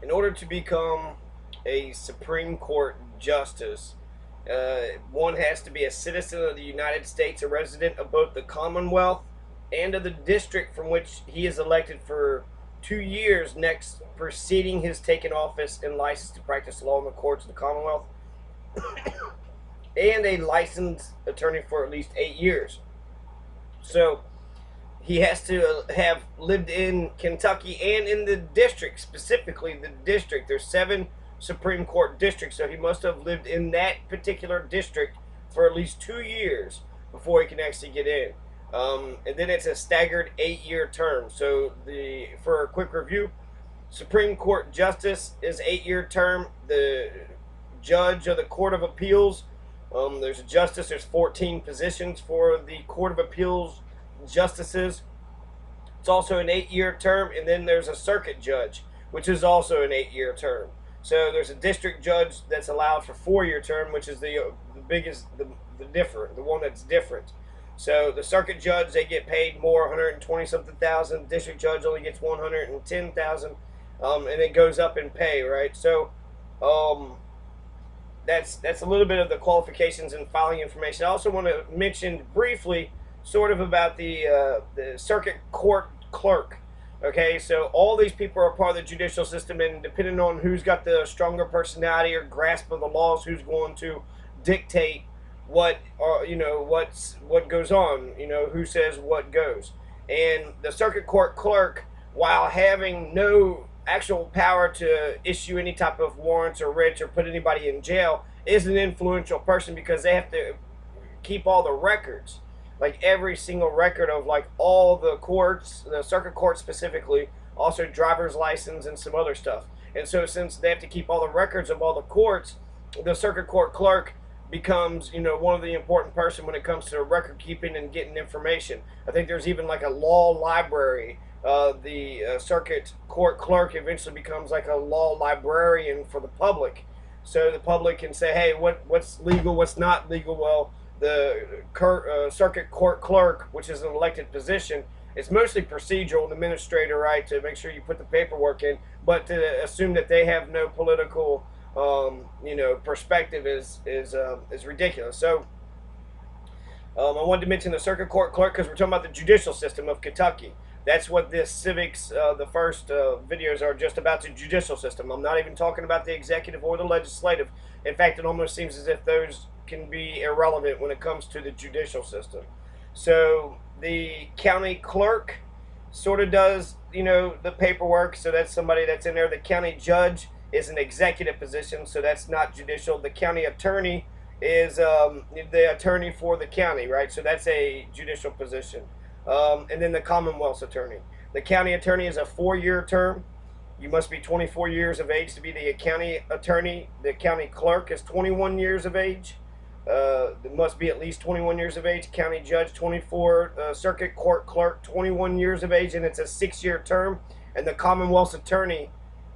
in order to become a Supreme Court justice, one has to be a citizen of the United States, a resident of both the Commonwealth and of the district from which he is elected for 2 years next preceding his taking office and license to practice law in the courts of the Commonwealth, and a licensed attorney for at least 8 years. So he has to have lived in Kentucky and in the district, specifically the district. There's 7 Supreme Court districts, so he must have lived in that particular district for at least 2 years before he can actually get in. And then it's a staggered 8-year term. So for a quick review, Supreme Court justice is 8-year term. The judge of the Court of Appeals, there's a justice. There's 14 positions for the Court of Appeals justices. It's also an 8-year term, and then there's a circuit judge, which is also an 8-year term. So there's a district judge that's allowed for 4-year term, which is the biggest, the one that's different. So the circuit judge, they get paid more, 120 something thousand. District judge only gets 110,000, and it goes up in pay, right? So that's a little bit of the qualifications and filing information. I also want to mention briefly, sort of about the circuit court clerk. Okay, so all these people are part of the judicial system, and depending on who's got the stronger personality or grasp of the laws, who's going to dictate what what goes on, who says what goes. And the circuit court clerk, while having no actual power to issue any type of warrants or writs or put anybody in jail, is an influential person because they have to keep all the records, like every single record of like all the courts, the circuit court specifically, also driver's license and some other stuff. And so since they have to keep all the records of all the courts, the circuit court clerk becomes, one of the important person when it comes to record keeping and getting information. I think there's even like a law library. The circuit court clerk eventually becomes like a law librarian for the public, so the public can say, hey, what's legal, what's not legal. Well, the circuit court clerk, which is an elected position, it's mostly procedural and administrator, right, to make sure you put the paperwork in, but to assume that they have no political perspective is ridiculous. So I wanted to mention the circuit court clerk because we're talking about the judicial system of Kentucky. That's what this Civics, the first videos are just about, the judicial system. I'm not even talking about the executive or the legislative. In fact, it almost seems as if those can be irrelevant when it comes to the judicial system. So the county clerk sort of does, the paperwork. So that's somebody that's in there. The county judge is an executive position, so that's not judicial. The county attorney is the attorney for the county, right? So that's a judicial position. And then the Commonwealth's attorney. The county attorney is a 4-year term. You must be 24 years of age to be the county attorney. The county clerk is 21 years of age. There must be at least 21 years of age. County judge, 24. Circuit court clerk, 21 years of age, and it's a 6-year term. And the Commonwealth's attorney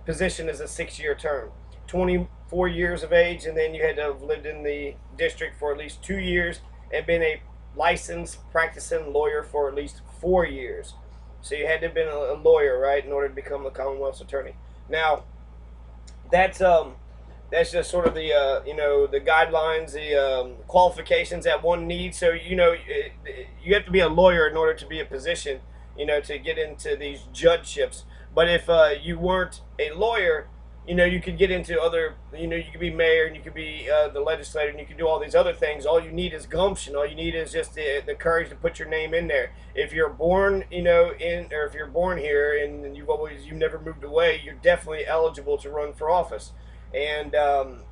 position is a 6-year term. 24 years of age, and then you had to have lived in the district for at least 2 years and been a licensed practicing lawyer for at least 4 years. So you had to have been a lawyer, right, in order to become the Commonwealth's attorney. Now, that's just sort of the the guidelines, the qualifications that one needs. So you have to be a lawyer in order to be a position, to get into these judgeships. But if you weren't a lawyer, you could get into other, you could be mayor and you could be the legislator and you could do all these other things. All you need is gumption. All you need is just the courage to put your name in there. If you're born, or if you're born here and you've never moved away, you're definitely eligible to run for office. And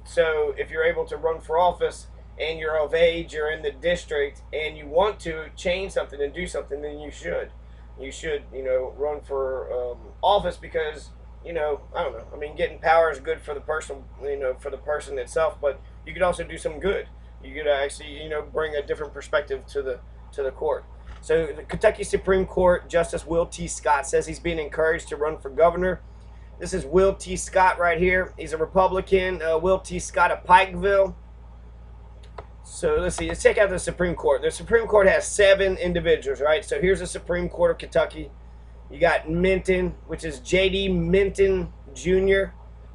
so if you're able to run for office and you're of age, you're in the district, and you want to change something and do something, then you should. You should, run for office because, I don't know. I mean, getting power is good for the person, for the person itself, but you could also do some good. You could actually, bring a different perspective to the court. So the Kentucky Supreme Court Justice Will T. Scott says he's being encouraged to run for governor. This is Will T. Scott right here. He's a Republican. Will T. Scott of Pikeville. So let's see. Let's check out the Supreme Court. The Supreme Court has 7 individuals, right? So here's the Supreme Court of Kentucky. You got Minton, which is J.D. Minton Jr.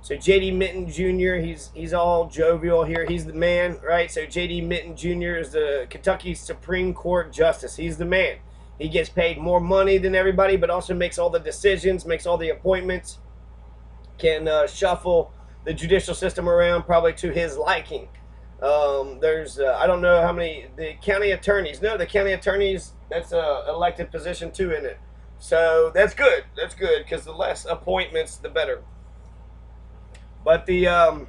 So J.D. Minton Jr., he's all jovial here. He's the man, right? So J.D. Minton Jr. is the Kentucky Supreme Court Justice. He's the man. He gets paid more money than everybody, but also makes all the decisions, makes all the appointments, can shuffle the judicial system around probably to his liking. There's I don't know how many the county attorneys. No, the county attorneys, that's a elected position too, isn't it? So that's good. That's good because the less appointments, the better. But the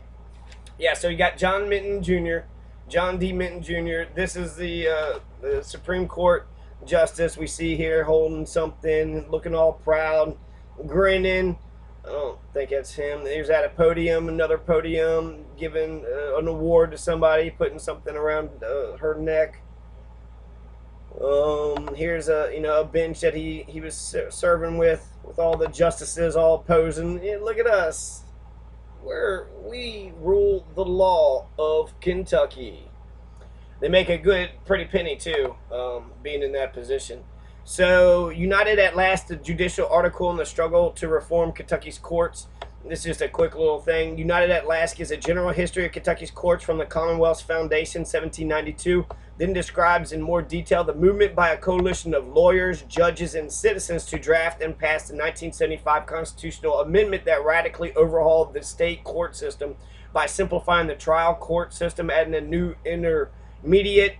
yeah, so you got John Minton Jr., John D. Minton Jr. This is the Supreme Court justice we see here holding something, looking all proud, grinning. I don't think that's him. He's at a podium, another podium, giving an award to somebody, putting something around her neck. Here's a bench that he was serving with all the justices all posing. Yeah, look at us. We rule the law of Kentucky. They make a good, pretty penny too, being in that position. So, united at last, the judicial article in the struggle to reform Kentucky's courts. This is just a quick little thing. United at last gives a general history of Kentucky's courts from the Commonwealth's foundation, 1792. Then describes in more detail the movement by a coalition of lawyers, judges, and citizens to draft and pass the 1975 constitutional amendment that radically overhauled the state court system by simplifying the trial court system, adding a new intermediate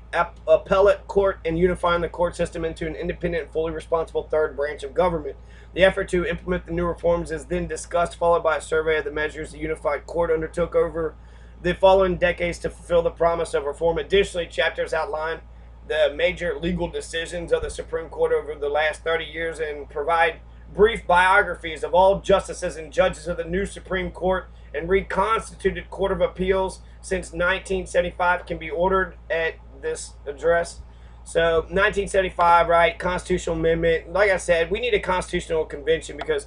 appellate court, and unifying the court system into an independent, fully responsible third branch of government. The effort to implement the new reforms is then discussed, followed by a survey of the measures the unified court undertook over the following decades to fulfill the promise of reform. Additionally, chapters outline the major legal decisions of the Supreme Court over the last 30 years and provide brief biographies of all justices and judges of the new Supreme Court and reconstituted Court of Appeals since 1975 can be ordered at this address. So 1975, right, constitutional amendment. Like I said, we need a constitutional convention because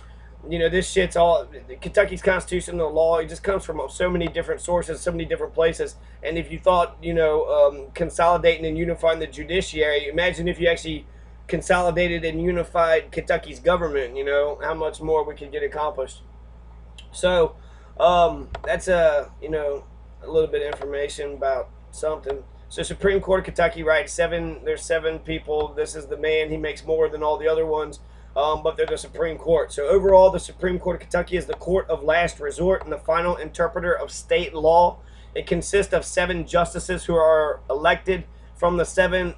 this shit's all Kentucky's constitutional law. It just comes from so many different sources, so many different places. And if you thought, consolidating and unifying the judiciary, imagine if you actually consolidated and unified Kentucky's government. How much more we could get accomplished. So that's a little bit of information about something. So Supreme Court of Kentucky, right? There's seven people. This is the man. He makes more than all the other ones. But they're the Supreme Court. So overall, the Supreme Court of Kentucky is the court of last resort and the final interpreter of state law. It consists of 7 justices who are elected from the 7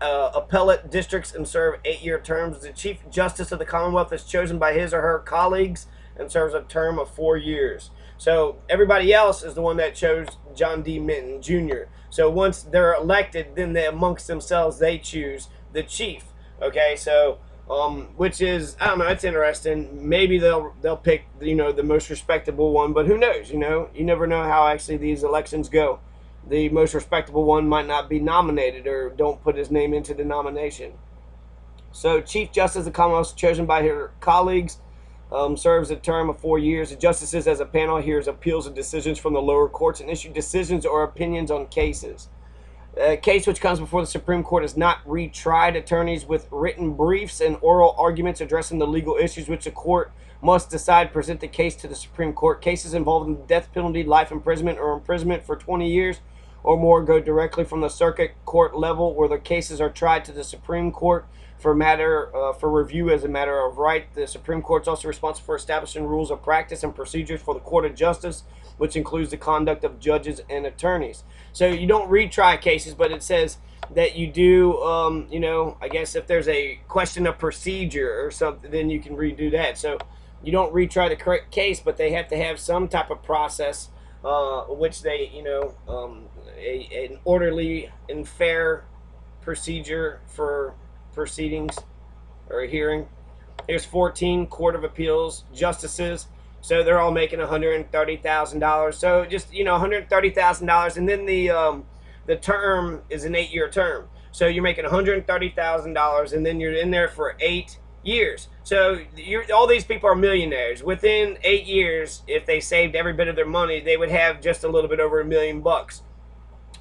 appellate districts and serve 8-year terms. The Chief Justice of the Commonwealth is chosen by his or her colleagues and serves a term of 4 years. So everybody else is the one that chose John D. Minton Jr. So once they're elected, then amongst themselves they choose the chief. Okay, so which is, I don't know, it's interesting. Maybe they'll pick the most respectable one, but who knows? You never know how actually these elections go. The most respectable one might not be nominated or don't put his name into the nomination. So Chief Justice of the Commonwealth, chosen by her colleagues, serves a term of 4 years. The justices as a panel hears appeals and decisions from the lower courts and issue decisions or opinions on cases. A case which comes before the Supreme Court is not retried. Attorneys with written briefs and oral arguments addressing the legal issues which the court must decide present the case to the Supreme Court. Cases involving the death penalty, life imprisonment, or imprisonment for 20 years or more go directly from the circuit court level, where the cases are tried, to the Supreme Court for review as a matter of right. The Supreme Court is also responsible for establishing rules of practice and procedures for the Court of Justice, which includes the conduct of judges and attorneys. So you don't retry cases, but it says that you do, I guess if there's a question of procedure or something, then you can redo that. So you don't retry the correct case, but they have to have some type of process, which they, an orderly and fair procedure for proceedings or a hearing. There's 14 Court of Appeals justices. So they're all making $130,000. So just, $130,000, and then the term is an 8-year term. So you're making $130,000, and then you're in there for 8 years. So all these people are millionaires. Within 8 years, if they saved every bit of their money, they would have just a little bit over $1 million.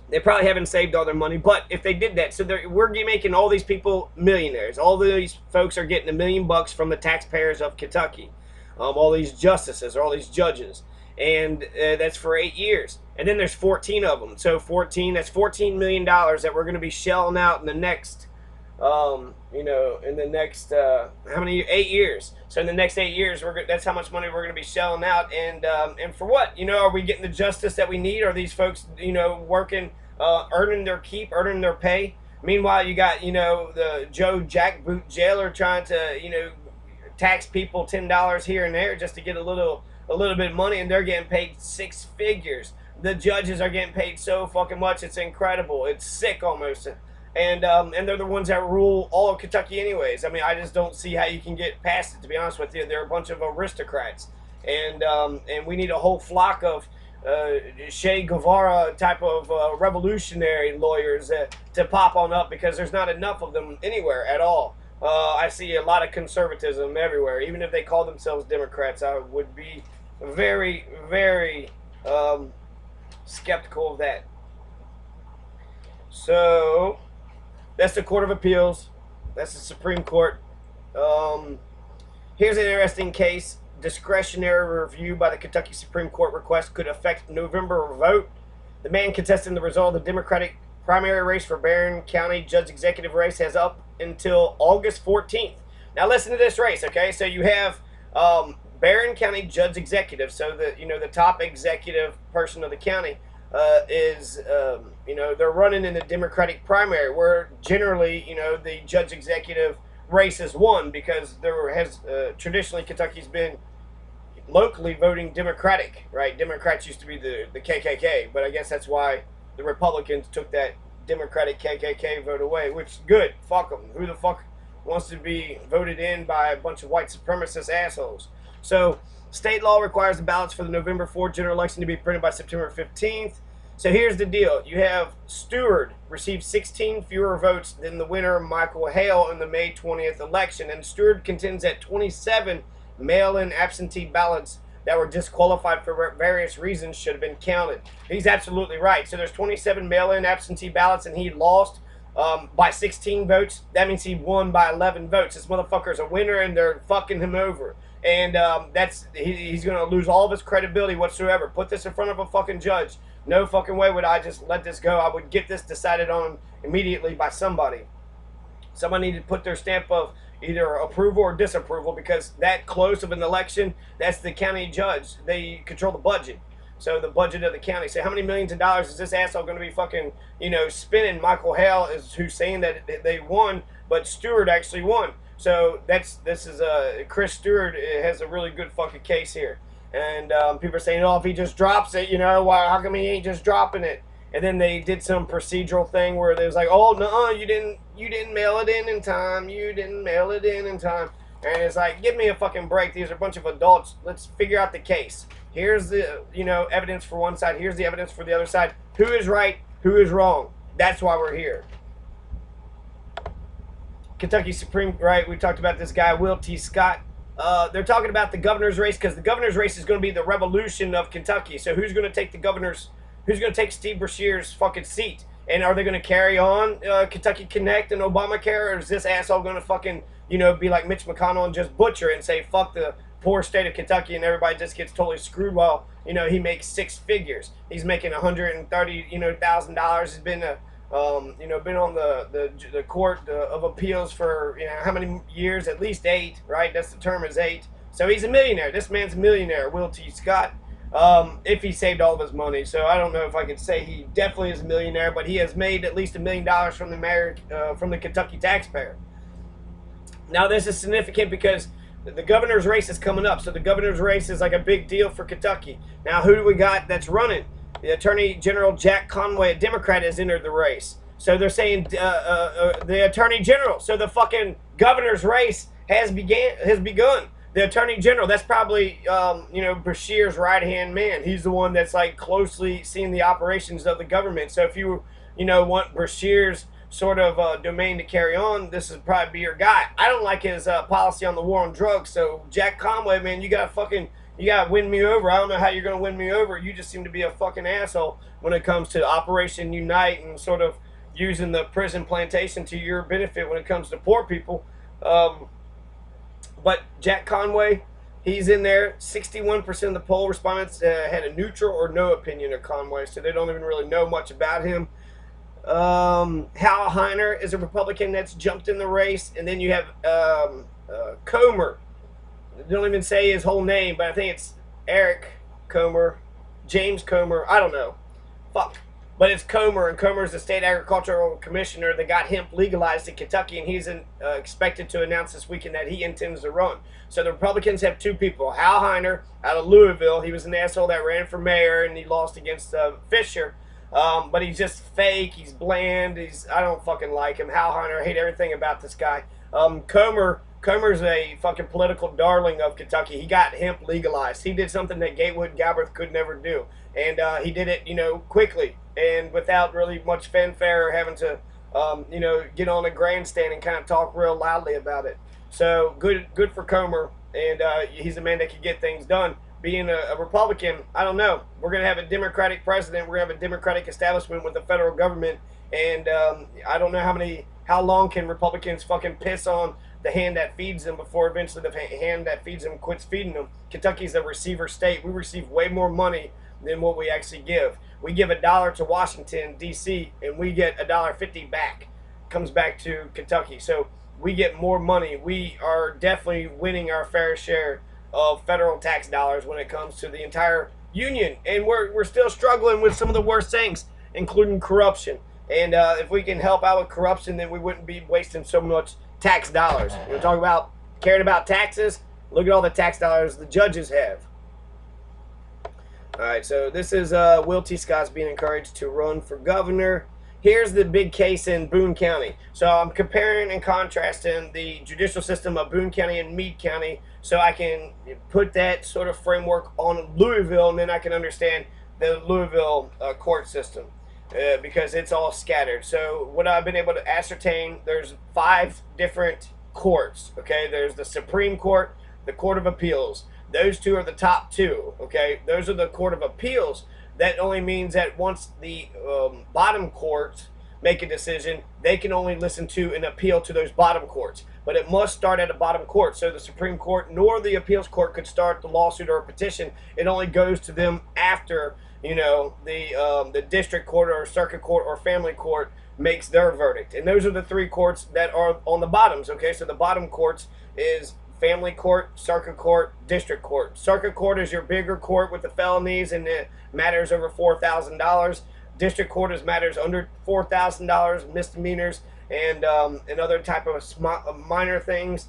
They probably haven't saved all their money, but if they did that, so we're making all these people millionaires. All these folks are getting $1 million from the taxpayers of Kentucky. All these justices, all these judges. and that's for 8 years. And then there's 14 of them. So 14, that's $14 million that we're going to be shelling out in the next, in the next, how many, 8 years. So in the next 8 years, that's how much money we're going to be shelling out. And for what? Are we getting the justice that we need? Are these folks, working, earning their keep, earning their pay? Meanwhile, you got, the Joe Jackboot jailer trying to, tax people $10 here and there just to get a little bit of money, and they're getting paid 6 figures. The judges are getting paid so fucking much, it's incredible. It's sick almost. And they're the ones that rule all of Kentucky anyways. I mean, I just don't see how you can get past it, to be honest with you. They're a bunch of aristocrats. And we need a whole flock of Che Guevara type of revolutionary lawyers to pop on up, because there's not enough of them anywhere at all. I see a lot of conservatism everywhere. Even if they call themselves Democrats, I would be very, very skeptical of that. So that's the Court of Appeals. That's the Supreme Court. Here's an interesting case. Discretionary review by the Kentucky Supreme Court request could affect November vote. The man contesting the result of the Democratic primary race for Barron County Judge Executive race has up until August 14th. Now listen to this race, okay? So you have Barron County Judge Executive. So the top executive person of the county is they're running in the Democratic primary, where generally the Judge Executive race is won, because there has traditionally Kentucky's been locally voting Democratic, right? Democrats used to be the KKK, but I guess that's why the Republicans took that Democratic KKK vote away, which is good. Fuck them. Who the fuck wants to be voted in by a bunch of white supremacist assholes? So state law requires the ballots for the November 4th general election to be printed by September 15th. So here's the deal. You have Stewart received 16 fewer votes than the winner, Michael Hale, in the May 20th election. And Stewart contends that 27 mail-in absentee ballots that were disqualified for various reasons should have been counted. He's absolutely right. So there's 27 mail-in absentee ballots, and he lost by 16 votes. That means he won by 11 votes. This motherfucker's a winner, and they're fucking him over. And he's going to lose all of his credibility whatsoever. Put this in front of a fucking judge. No fucking way would I just let this go. I would get this decided on immediately by somebody. Somebody needed to put their stamp of either approval or disapproval, because that close of an election, that's the county judge. They control the budget. So the budget of the county. So how many millions of dollars is this asshole going to be fucking, spending? Michael Hale is who's saying that they won, but Stewart actually won. So Chris Stewart has a really good fucking case here. And people are saying, oh, if he just drops it, how come he ain't just dropping it? And then they did some procedural thing where they was like, oh, no, you didn't mail it in time. You didn't mail it in time. And it's like, give me a fucking break. These are a bunch of adults. Let's figure out the case. Here's the, evidence for one side. Here's the evidence for the other side. Who is right? Who is wrong? That's why we're here. Kentucky Supreme, right? We talked about this guy, Will T. Scott. They're talking about the governor's race, because the governor's race is going to be the revolution of Kentucky. So who's going to take who's going to take Steve Brashear's fucking seat? And are they going to carry on Kentucky Connect and Obamacare, or is this asshole going to fucking, be like Mitch McConnell and just butcher it and say, fuck the poor state of Kentucky, and everybody just gets totally screwed while, he makes 6 figures. He's making $130,000. He's been been on the court of appeals for how many years? At least 8, right? That's the term, is 8. So he's a millionaire. This man's a millionaire, Will T. Scott. If he saved all of his money. So I don't know if I could say he definitely is a millionaire, but he has made at least $1 million from the Kentucky taxpayer. Now this is significant because the governor's race is coming up. So the governor's race is like a big deal for Kentucky. Now who do we got that's running? The Attorney General Jack Conway, a Democrat, has entered the race. So they're saying the Attorney General. So the fucking governor's race has begun. The Attorney General, that's probably, Brashear's right-hand man. He's the one that's, like, closely seeing the operations of the government. So if you, want Brashear's sort of domain to carry on, this would probably be your guy. I don't like his policy on the war on drugs. So Jack Conway, man, you got to win me over. I don't know how you're going to win me over. You just seem to be a fucking asshole when it comes to Operation Unite and sort of using the prison plantation to your benefit when it comes to poor people. But Jack Conway, He's in there. 61% of the poll respondents had a neutral or no opinion of Conway, so they don't even really know much about him. Hal Heiner is a Republican that's jumped in the race, and then you have Comer. They don't even say his whole name, but I think it's Eric Comer, James Comer. I don't know. Fuck. But it's Comer, and Comer is the state agricultural commissioner that got hemp legalized in Kentucky, and he's expected to announce this weekend that he intends to run. So the Republicans have two people. Hal Heiner out of Louisville. He was an asshole that ran for mayor, and he lost against Fisher. But he's just fake. He's bland. I don't fucking like him. Hal Heiner, I hate everything about this guy. Comer's a fucking political darling of Kentucky. He got hemp legalized. He did something that Gatewood Galbraith could never do. And he did it, quickly and without really much fanfare or having to, get on a grandstand and kind of talk real loudly about it. So good for Comer. And he's a man that can get things done. Being a Republican, I don't know. We're going to have a Democratic president. We're going to have a Democratic establishment with the federal government. And I don't know how long can Republicans fucking piss on the hand that feeds them before eventually the hand that feeds them quits feeding them. Kentucky's a receiver state. We receive way more money than what we actually give. We give $1 to Washington, D.C., and we get $1.50 back. Comes back to Kentucky. So we get more money. We are definitely winning our fair share of federal tax dollars when it comes to the entire union. And we're still struggling with some of the worst things, including corruption. And if we can help out with corruption, then we wouldn't be wasting so much tax dollars. Talk about caring about taxes? Look at all the tax dollars the judges have. All right, so this is Will T. Scott's being encouraged to run for governor. Here's the big case in Boone County. So I'm comparing and contrasting the judicial system of Boone County and Meade County so I can put that sort of framework on Louisville, and then I can understand the Louisville court system because it's all scattered. So what I've been able to ascertain, there's 5 different courts, okay? There's the Supreme Court, the Court of Appeals. Those 2 are the top 2, okay? Those are the Court of Appeals. That only means that once the bottom courts make a decision, they can only listen to and appeal to those bottom courts. But it must start at a bottom court. So the Supreme Court nor the appeals court could start the lawsuit or a petition. It only goes to them after, the district court or circuit court or family court makes their verdict. And those are the 3 courts that are on the bottoms, okay? So the bottom courts is family court, circuit court, district court. Circuit court is your bigger court with the felonies and the matters over $4,000. District court is matters under $4,000, misdemeanors, and other type of minor things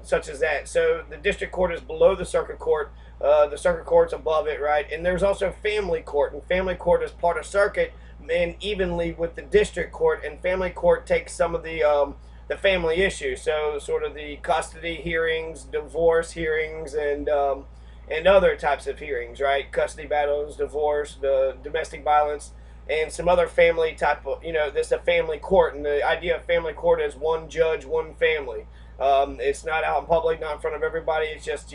such as that. So the district court is below the circuit court. The circuit court's above it, right? And there's also family court, and family court is part of circuit and evenly with the district court. And family court takes some of the family issues, so sort of the custody hearings, divorce hearings, and other types of hearings, right? Custody battles, divorce, the domestic violence, and some other family type of, this is a family court, and the idea of family court is one judge, one family. It's not out in public, not in front of everybody. It's just,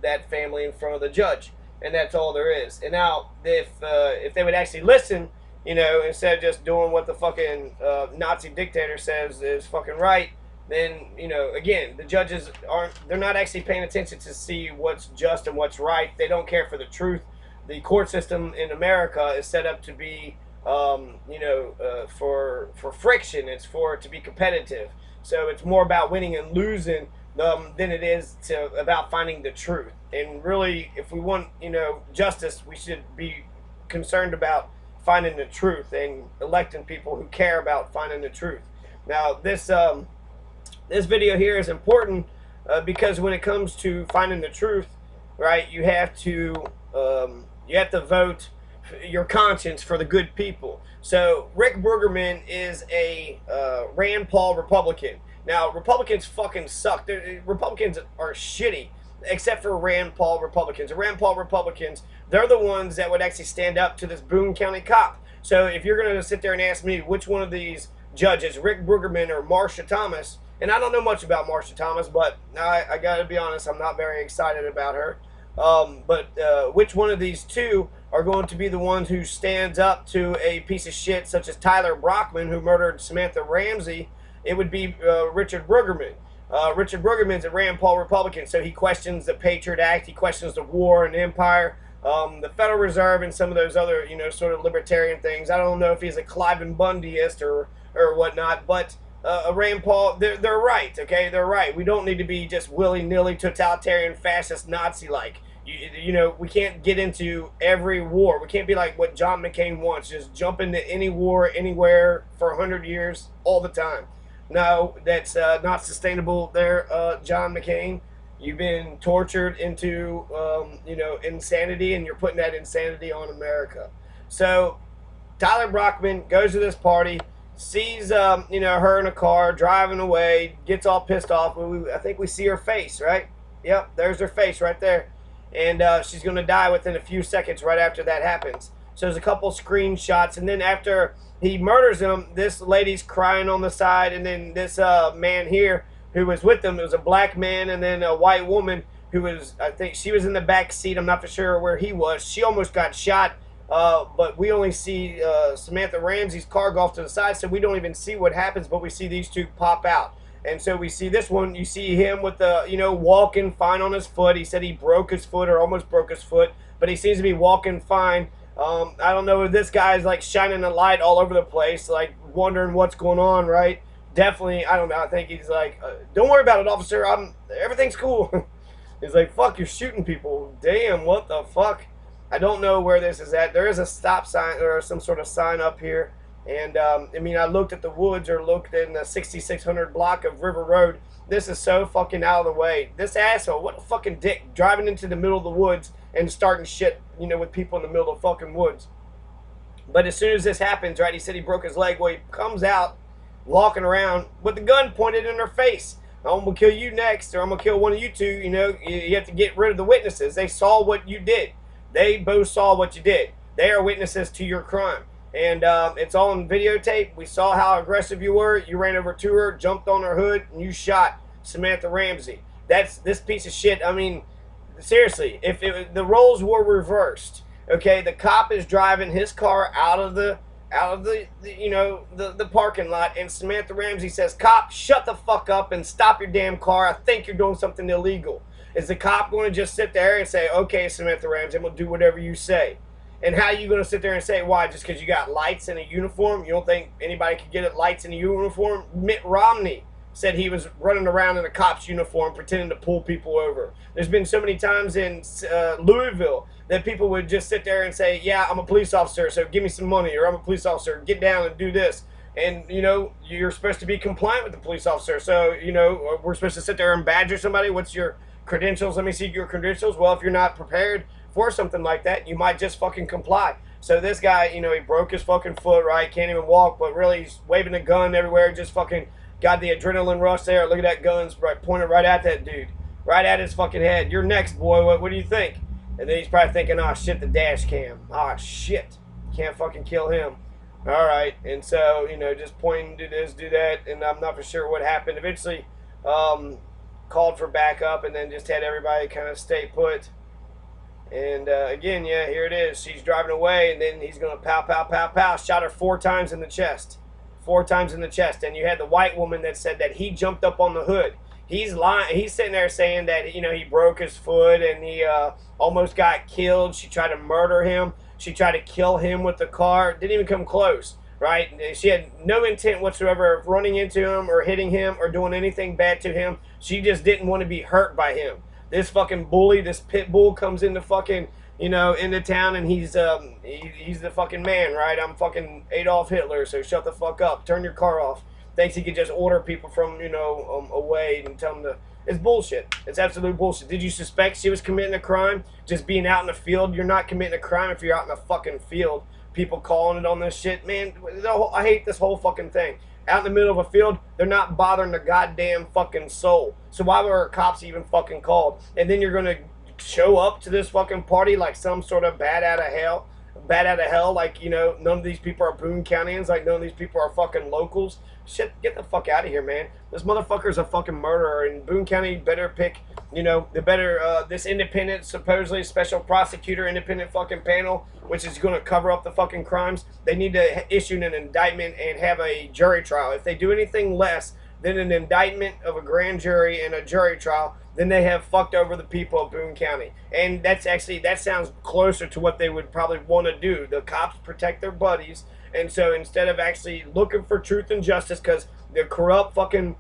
that family in front of the judge, and that's all there is. And now, if they would actually listen, instead of just doing what the fucking Nazi dictator says is fucking right, then, again, the judges they're not actually paying attention to see what's just and what's right. They don't care for the truth. The court system in America is set up to be, for friction. It's for it to be competitive. So it's more about winning and losing than it is about finding the truth. And really, if we want, justice, we should be concerned about finding the truth and electing people who care about finding the truth. Now, this video here is important because when it comes to finding the truth, right, you have to vote your conscience for the good people. So Rick Brueggemann is a Rand Paul Republican. Now, Republicans fucking suck. Republicans are shitty, except for Rand Paul Republicans. The Rand Paul Republicans, they're the ones that would actually stand up to this Boone County cop. So if you're going to sit there and ask me which one of these judges, Rick Brueggemann or Marcia Thomas, and I don't know much about Marcia Thomas, but I got to be honest, I'm not very excited about her. But which one of these 2 are going to be the ones who stands up to a piece of shit such as Tyler Brockman, who murdered Samantha Ramsey? It would be Richard Brueggemann. Richard Brueggemann's a Rand Paul Republican, so he questions the Patriot Act, he questions the war and empire, the Federal Reserve, and some of those other, sort of libertarian things. I don't know if he's a Clive and Bundyist or whatnot, but Rand Paul, they're right, okay? They're right. We don't need to be just willy-nilly totalitarian, fascist, Nazi-like. We can't get into every war. We can't be like what John McCain wants, just jump into any war, anywhere, for 100 years, all the time. No, that's not sustainable there, John McCain. You've been tortured into, insanity, and you're putting that insanity on America. So Tyler Brockman goes to this party, sees, her in a car, driving away, gets all pissed off. I think we see her face, right? Yep, there's her face right there. And she's going to die within a few seconds right after that happens. So there's a couple screenshots, and then after he murders him, this lady's crying on the side, and then this man here who was with them, it was a black man, and then a white woman who was, I think she was in the back seat. I'm not for sure where he was. She almost got shot, but we only see Samantha Ramsey's car go off to the side, so we don't even see what happens, but we see these two pop out. And so we see this one, you see him with the, walking fine on his foot. He said he broke his foot or almost broke his foot, but he seems to be walking fine. I don't know if this guy's like shining a light all over the place, like wondering what's going on, right? Definitely, I don't know. I think he's like, don't worry about it, officer. Everything's cool. He's like, fuck, you're shooting people. Damn, what the fuck? I don't know where this is at. There is a stop sign or some sort of sign up here. And, I looked at the woods or looked in the 6600 block of River Road. This is so fucking out of the way. This asshole, what a fucking dick, driving into the middle of the woods and starting shit, with people in the middle of the fucking woods. But as soon as this happens, right, he said he broke his leg. Well, he comes out, walking around with the gun pointed in her face. I'm going to kill you next, or I'm going to kill one of you two. You have to get rid of the witnesses. They saw what you did. They both saw what you did. They are witnesses to your crime. And it's all on videotape. We saw how aggressive you were. You ran over to her, jumped on her hood, and you shot Samantha Ramsey. That's this piece of shit. Seriously, if the roles were reversed, okay, the cop is driving his car out of the parking lot, and Samantha Ramsey says, "Cop, shut the fuck up and stop your damn car. I think you're doing something illegal." Is the cop going to just sit there and say, "Okay, Samantha Ramsey, I'm going to do whatever you say"? And how are you going to sit there and say, why, just because you got lights in a uniform? You don't think anybody could get lights in a uniform? Mitt Romney said he was running around in a cop's uniform pretending to pull people over. There's been so many times in Louisville that people would just sit there and say, yeah, I'm a police officer, so give me some money, or I'm a police officer, get down and do this. And, you're supposed to be compliant with the police officer. So, we're supposed to sit there and badger somebody. What's your credentials? Let me see your credentials. Well, if you're not prepared for something like that, you might just fucking comply. So this guy, he broke his fucking foot, right? Can't even walk, but really he's waving a gun everywhere, just fucking got the adrenaline rush there. Look at that gun's right, pointed right at that dude, right at his fucking head. You're next, boy. What do you think? And then he's probably thinking, oh shit, the dash cam. Ah shit, can't fucking kill him. All right, and so just pointing, do this, do that, and I'm not for sure what happened. Eventually, called for backup, and then just had everybody kind of stay put. And again, yeah, here it is. She's driving away, and then he's going to pow, pow, pow, pow. Shot her 4 times in the chest. 4 times in the chest. And you had the white woman that said that he jumped up on the hood. He's lying. He's sitting there saying that, he broke his foot and he almost got killed. She tried to murder him. She tried to kill him with the car. Didn't even come close, right? She had no intent whatsoever of running into him or hitting him or doing anything bad to him. She just didn't want to be hurt by him. This fucking bully, this pit bull comes into fucking, into town, and he's the fucking man, right? I'm fucking Adolf Hitler, so shut the fuck up. Turn your car off. Thinks he could just order people from, away and tell them to. It's bullshit. It's absolute bullshit. Did you suspect she was committing a crime? Just being out in the field? You're not committing a crime if you're out in the fucking field. People calling it on this shit. Man, I hate this whole fucking thing. Out in the middle of a field, they're not bothering the goddamn fucking soul. So why were cops even fucking called? And then you're gonna show up to this fucking party like some sort of bat out of hell, like, none of these people are Boone Countyans, like none of these people are fucking locals. Shit, get the fuck out of here, man. This motherfucker's a fucking murderer, and Boone County better pick, this independent, supposedly special prosecutor, independent fucking panel, which is going to cover up the fucking crimes. They need to issue an indictment and have a jury trial. If they do anything less then an indictment of a grand jury and a jury trial, then they have fucked over the people of Boone County. And that's actually, that sounds closer to what they would probably want to do. The cops protect their buddies, and so instead of actually looking for truth and justice, because the corrupt fucking,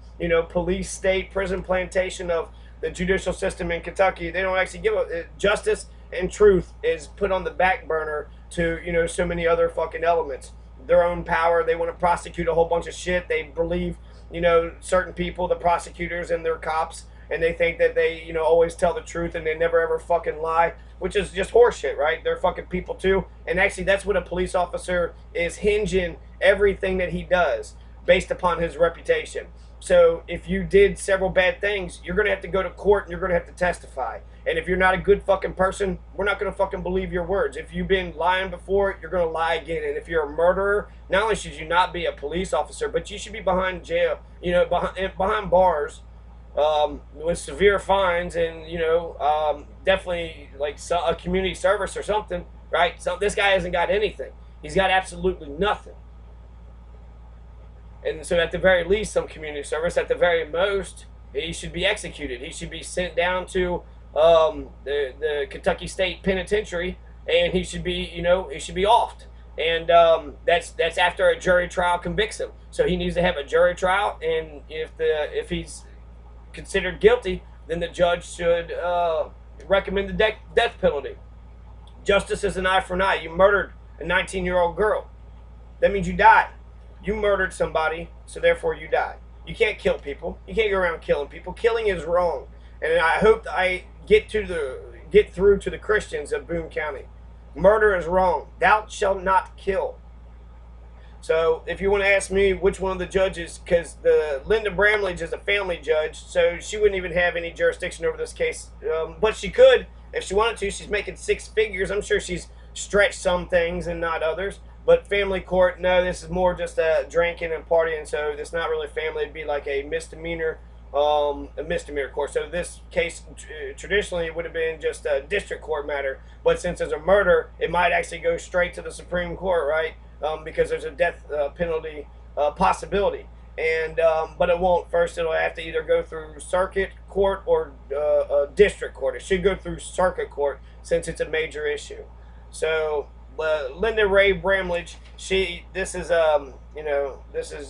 police state prison plantation of the judicial system in Kentucky, they don't actually give a justice, and truth is put on the back burner to, so many other fucking elements. Their own power, they want to prosecute a whole bunch of shit. They believe, certain people, the prosecutors and their cops, and they think that they, always tell the truth and they never ever fucking lie, which is just horseshit, right? They're fucking people too. And actually, that's what a police officer is hinging everything that he does based upon his reputation. So if you did several bad things, you're going to have to go to court and you're going to have to testify. And if you're not a good fucking person, we're not going to fucking believe your words. If you've been lying before, you're going to lie again. And if you're a murderer, not only should you not be a police officer, but you should be behind jail, behind bars, with severe fines and, definitely like a community service or something, right? So this guy hasn't got anything. He's got absolutely nothing. And so at the very least, some community service, at the very most, he should be executed. He should be sent down to the Kentucky State Penitentiary, and he should be, he should be offed. And that's after a jury trial convicts him. So he needs to have a jury trial, and if he's considered guilty, then the judge should recommend the death penalty. Justice is an eye for an eye. You murdered a 19-year-old girl. That means you died. You murdered somebody, so therefore you die. You can't kill people. You can't go around killing people. Killing is wrong. And I hope that I get through to the Christians of Boone County. Murder is wrong. Thou shalt not kill. So if you want to ask me which one of the judges, because the Linda Bramlage is a family judge, so she wouldn't even have any jurisdiction over this case. But she could if she wanted to. She's making six figures. I'm sure she's stretched some things and not others. But family court, no, this is more just drinking and partying, so it's not really family. It'd be like a misdemeanor court. So this case, traditionally, it would have been just a district court matter. But since there's a murder, it might actually go straight to the Supreme Court, right? Because there's a death penalty possibility. And but it won't. First, it'll have to either go through circuit court or district court. It should go through circuit court since it's a major issue. So Linda Ray Bramlage, this is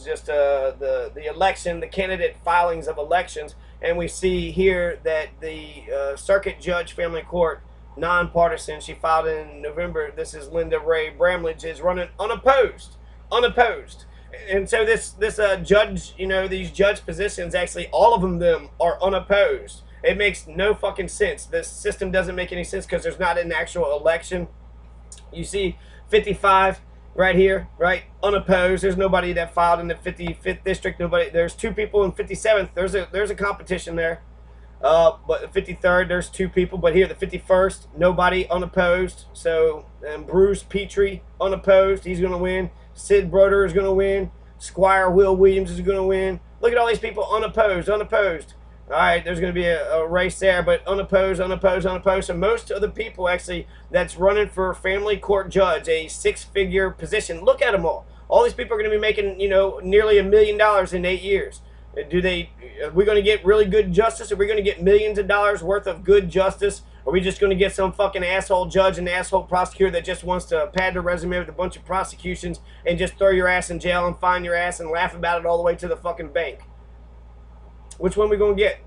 just the election, the candidate filings of elections, and we see here that the circuit judge family court, nonpartisan, she filed in November. This is Linda Ray Bramlage, is running unopposed. And so this judge, these judge positions, actually all of them are unopposed. It makes no fucking sense. This system doesn't make any sense because there's not an actual election. You see 55 right here, right? Unopposed. There's nobody that filed in the 55th district. Nobody. There's two people in 57th. There's a competition there. But the 53rd, there's two people. But here, the 51st, nobody, unopposed. So, and Bruce Petrie, unopposed. He's going to win. Sid Broder is going to win. Squire Will Williams is going to win. Look at all these people unopposed. All right, there's going to be a race there, but unopposed. So most of the people actually that's running for family court judge, a six-figure position, look at them all. All these people are going to be making, nearly $1 million in 8 years. Are we going to get really good justice? Are we going to get millions of dollars worth of good justice? Are we just going to get some fucking asshole judge and asshole prosecutor that just wants to pad their resume with a bunch of prosecutions and just throw your ass in jail and fine your ass and laugh about it all the way to the fucking bank? Which one are we going to get?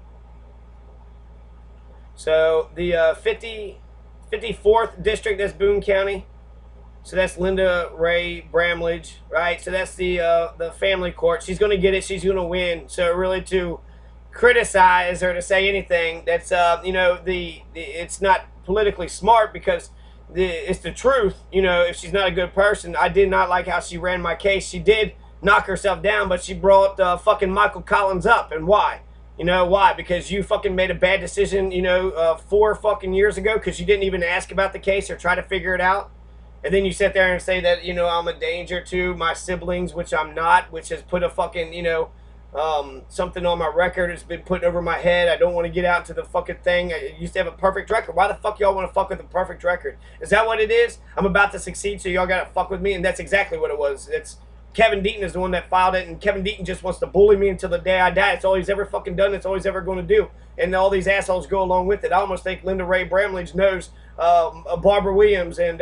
So the 54th district, that's Boone County. So that's Linda Ray Bramlage, right? So that's the family court. She's going to get it. She's going to win. So really to criticize or to say anything that's it's not politically smart because it's the truth. If she's not a good person, I did not like how she ran my case. She did knock herself down, but she brought fucking Michael Collins up. And why? Why? Because you fucking made a bad decision, 4 fucking years ago because you didn't even ask about the case or try to figure it out. And then you sit there and say that, I'm a danger to my siblings, which I'm not, which has put a fucking, something on my record. It's been put over my head. I don't want to get out to the fucking thing. I used to have a perfect record. Why the fuck y'all want to fuck with a perfect record? Is that what it is? I'm about to succeed, so y'all got to fuck with me? And that's exactly what it was. Kevin Deaton is the one that filed it, and Kevin Deaton just wants to bully me until the day I die. It's all he's ever fucking done. It's all he's ever going to do. And all these assholes go along with it. I almost think Linda Ray Bramlage knows Barbara Williams and,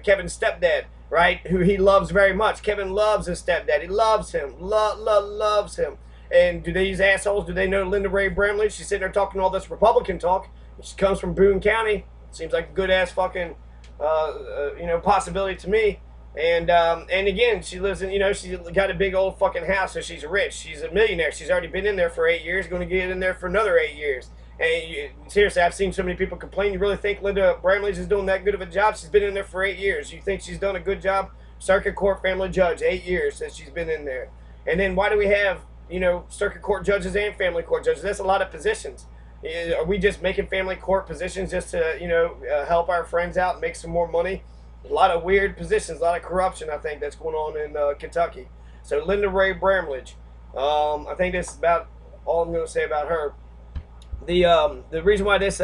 Kevin's stepdad, right, who he loves very much. Kevin loves his stepdad. He loves him. Loves him. And do these assholes, do they know Linda Ray Bramlage? She's sitting there talking all this Republican talk. She comes from Boone County. Seems like a good-ass fucking, possibility to me. And again, she lives in, she's got a big old fucking house, so she's rich. She's a millionaire. She's already been in there for 8 years, going to get in there for another 8 years. And seriously, I've seen so many people complain. You really think Linda Bramlage is doing that good of a job? She's been in there for 8 years. You think she's done a good job? Circuit Court family judge, 8 years since she's been in there. And then why do we have, circuit court judges and family court judges? That's a lot of positions. Are we just making family court positions just to, help our friends out and make some more money? A lot of weird positions, a lot of corruption, I think, that's going on in Kentucky. So Linda Ray Bramlage, I think that's about all I'm going to say about her. The reason why this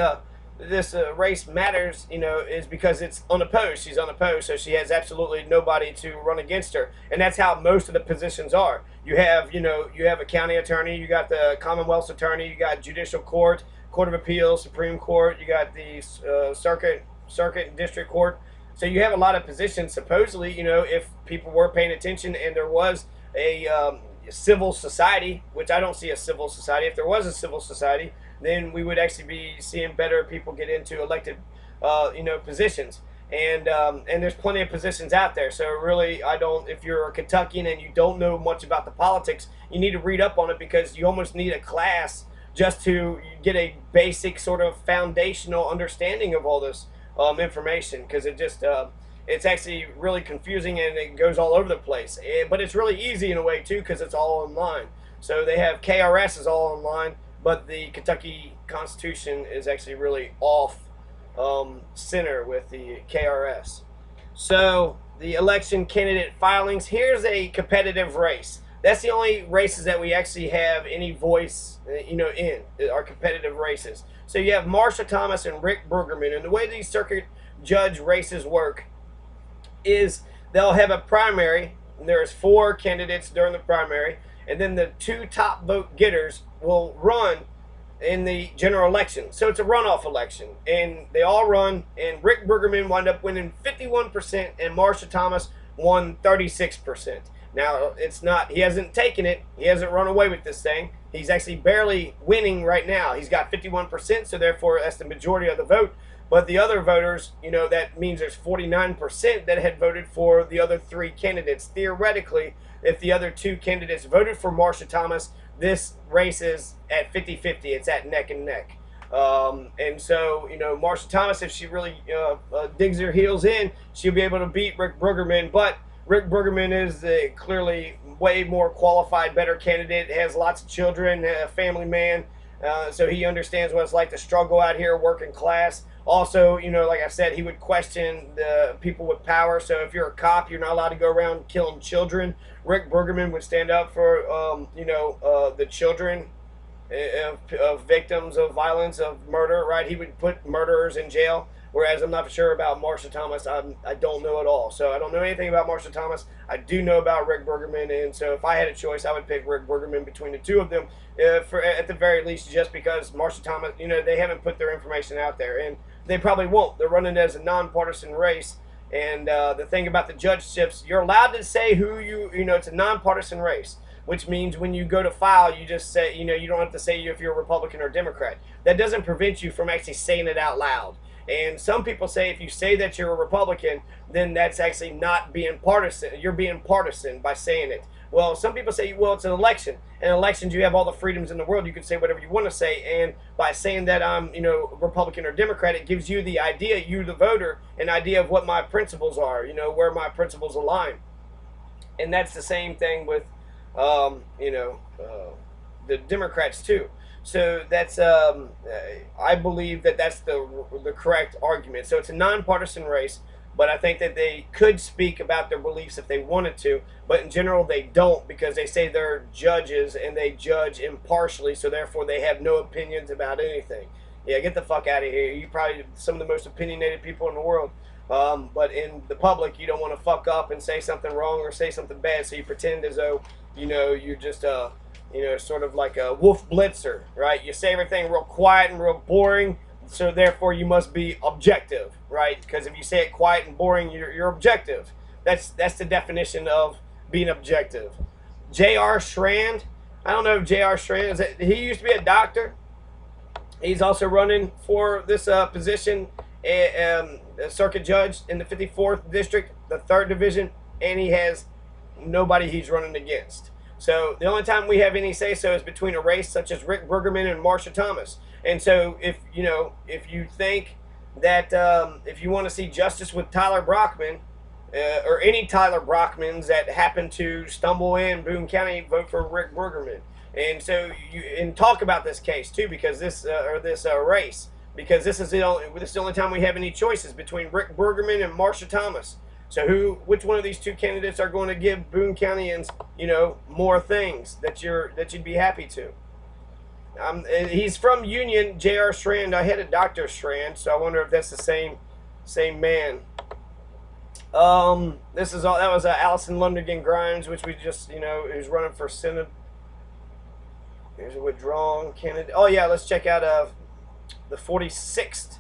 race matters, is because it's unopposed. She's unopposed, so she has absolutely nobody to run against her, and that's how most of the positions are. You have a county attorney, you got the Commonwealth's attorney, you got judicial court, court of appeals, Supreme Court, you got the circuit and district court. So you have a lot of positions. Supposedly, if people were paying attention and there was a civil society, which I don't see a civil society. If there was a civil society, then we would actually be seeing better people get into elected, positions. And there's plenty of positions out there. So really, if you're a Kentuckian and you don't know much about the politics, you need to read up on it, because you almost need a class just to get a basic sort of foundational understanding of all this information, because it's actually really confusing and it goes all over the place. But it's really easy in a way too, because it's all online. So they have KRS is all online, but the Kentucky Constitution is actually really off center with the KRS. So the election candidate filings, here's a competitive race. That's the only races that we actually have any voice, in, are competitive races. So you have Marsha Thomas and Rick Brueggemann, and the way these circuit judge races work is they'll have a primary, and there's 4 candidates during the primary, and then the 2 top vote getters will run in the general election. So it's a runoff election, and they all run, and Rick Brueggemann wound up winning 51%, and Marsha Thomas won 36%. Now, he hasn't taken it. He hasn't run away with this thing. He's actually barely winning right now. He's got 51%, so therefore that's the majority of the vote. But the other voters, that means there's 49% that had voted for the other 3 candidates. Theoretically, if the other 2 candidates voted for Marsha Thomas, this race is at 50-50. It's at neck and neck. And so, Marsha Thomas, if she really digs her heels in, she'll be able to beat Rick Brueggemann. But Rick Brueggemann is clearly way more qualified, better candidate, has lots of children, a family man, so he understands what it's like to struggle out here, working class. Also, like I said, he would question the people with power. So if you're a cop, you're not allowed to go around killing children. Rick Brueggemann would stand up for, the children of victims of violence, of murder, right? He would put murderers in jail. Whereas I'm not sure about Marsha Thomas. I don't know at all. So I don't know anything about Marsha Thomas. I do know about Rick Brueggemann, and so if I had a choice, I would pick Rick Brueggemann between the 2 of them, at the very least, just because Marsha Thomas, they haven't put their information out there, and they probably won't. They're running as a nonpartisan race, and the thing about the judgeships, you're allowed to say who it's a nonpartisan race, which means when you go to file, you just say, you don't have to say if you're a Republican or Democrat. That doesn't prevent you from actually saying it out loud. And some people say if you say that you're a Republican, then that's actually not being partisan. You're being partisan by saying it. Well, some people say, well, it's an election. In elections, you have all the freedoms in the world. You can say whatever you want to say. And by saying that I'm, Republican or Democrat, it gives you the idea, you the voter, an idea of what my principles are, where my principles align. And that's the same thing with, the Democrats too. So that's, I believe that that's the correct argument. So it's a nonpartisan race, but I think that they could speak about their beliefs if they wanted to, but in general they don't, because they say they're judges and they judge impartially, so therefore they have no opinions about anything. Yeah, get the fuck out of here. You probably some of the most opinionated people in the world. But in the public, you don't want to fuck up and say something wrong or say something bad, so you pretend as though, you're just sort of like a Wolf Blitzer, right? You say everything real quiet and real boring, so therefore you must be objective, right? Because if you say it quiet and boring, you're objective. That's the definition of being objective. J.R. Strand, I don't know if J.R. Strand, he used to be a doctor. He's also running for this position, a circuit judge in the 54th district, the 3rd division, and he has nobody he's running against. So the only time we have any say so is between a race such as Rick Brueggemann and Marsha Thomas. And so if you think that if you want to see justice with Tyler Brockman, or any Tyler Brockmans that happen to stumble in Boone County, vote for Rick Brueggemann. And so talk about this case too, because this race, because this is the only time we have any choices between Rick Brueggemann and Marsha Thomas. So which one of these two candidates are going to give Boone Countyans, more things that you'd be happy to? He's from Union, J.R. Strand. I had a Dr. Strand, so I wonder if that's the same man. That was Allison Lundigan Grimes, which we just, who's running for Senate. Here's a withdrawn candidate. Oh yeah, let's check out the 46th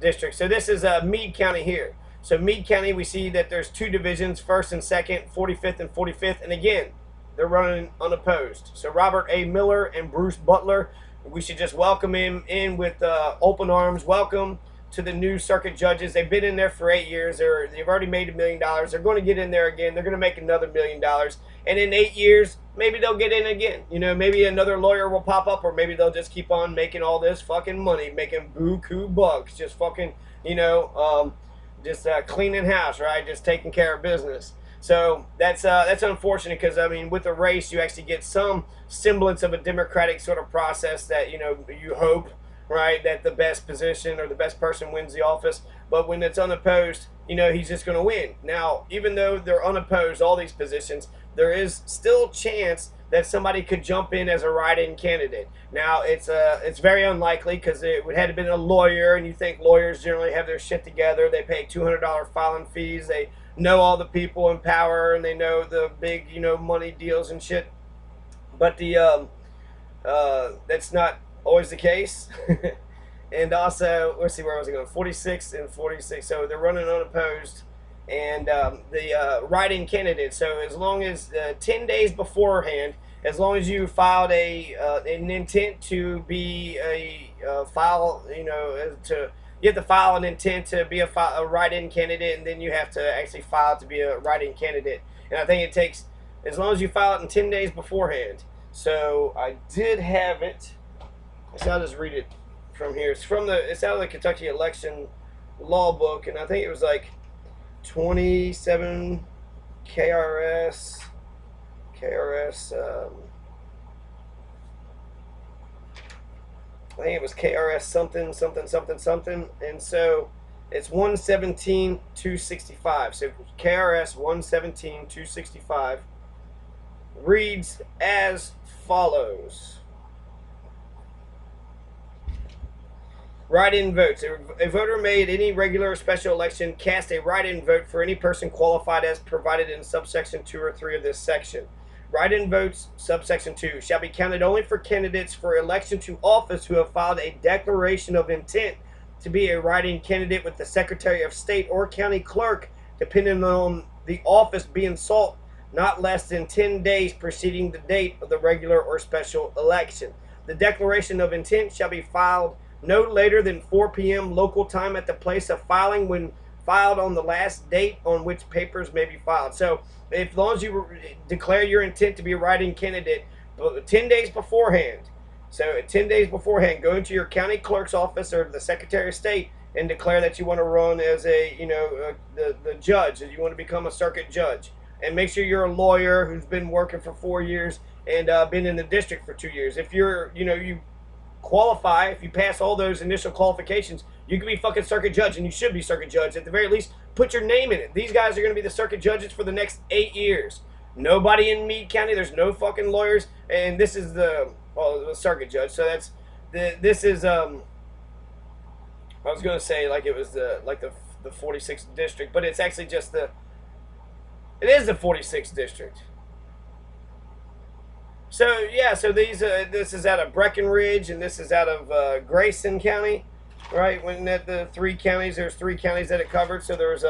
district. So this is Meade County here. So Meade County, we see that there's 2 divisions, 1st and 2nd, 45th and 45th, and again, they're running unopposed. So Robert A. Miller and Bruce Butler, we should just welcome him in with open arms. Welcome to the new circuit judges. They've been in there for 8 years. They've already made $1 million. They're going to get in there again. They're going to make another $1 million. And in 8 years, maybe they'll get in again. Maybe another lawyer will pop up, or maybe they'll just keep on making all this fucking money, making buku bucks, just fucking, just cleaning house, right? Just taking care of business. So that's unfortunate, because with the race, you actually get some semblance of a democratic sort of process that you hope, right, that the best position or the best person wins the office. But when it's unopposed, he's just going to win. Now, even though they're unopposed, all these positions, there is still chance that somebody could jump in as a write-in candidate. Now, it's very unlikely, because it would have to been a lawyer, and you think lawyers generally have their shit together. They pay $200 filing fees. They know all the people in power, and they know the big, money deals and shit. But that's not always the case. And also, let's see, where was I going? 46 and 46. So they're running unopposed. And the write-in candidate, so as long as 10 days beforehand, as long as you filed an intent to be a file, you have to file an intent to be a write-in candidate, and then you have to actually file to be a write-in candidate. And I think it takes, as long as you file it in 10 days beforehand. So I did have it. So I'll just read it from here. It's out of the Kentucky election law book, and I think it was like 27 KRS I think it was KRS something, and so it's 117.265. So KRS 117.265 reads as follows. Write-in votes. A voter may at any regular or special election cast a write-in vote for any person qualified as provided in subsection 2 or 3 of this section. Write-in votes, subsection 2, shall be counted only for candidates for election to office who have filed a declaration of intent to be a write-in candidate with the Secretary of State or County Clerk, depending on the office being sought not less than 10 days preceding the date of the regular or special election. The declaration of intent shall be filed no later than 4 p.m. local time at the place of filing, when filed on the last date on which papers may be filed. So as long as you declare your intent to be a write-in candidate 10 days beforehand, so 10 days beforehand, go into your county clerk's office or the Secretary of State and declare that you want to run as a, the judge, that you want to become a circuit judge. And make sure you're a lawyer who's been working for 4 years and been in the district for 2 years. If you're, you qualify, if you pass all those initial qualifications, you can be fucking circuit judge, and you should be circuit judge. At the very least, put your name in it. These guys are going to be the circuit judges for the next 8 years. Nobody in Meade County, there's no fucking lawyers, and this is the circuit judge. So this is I was gonna say like it was the 46th district, but it's actually just the. It is the 46th district. So yeah, so this is out of Breckenridge and this is out of Grayson County, right? When at the three counties, there's three counties that it covered. So there's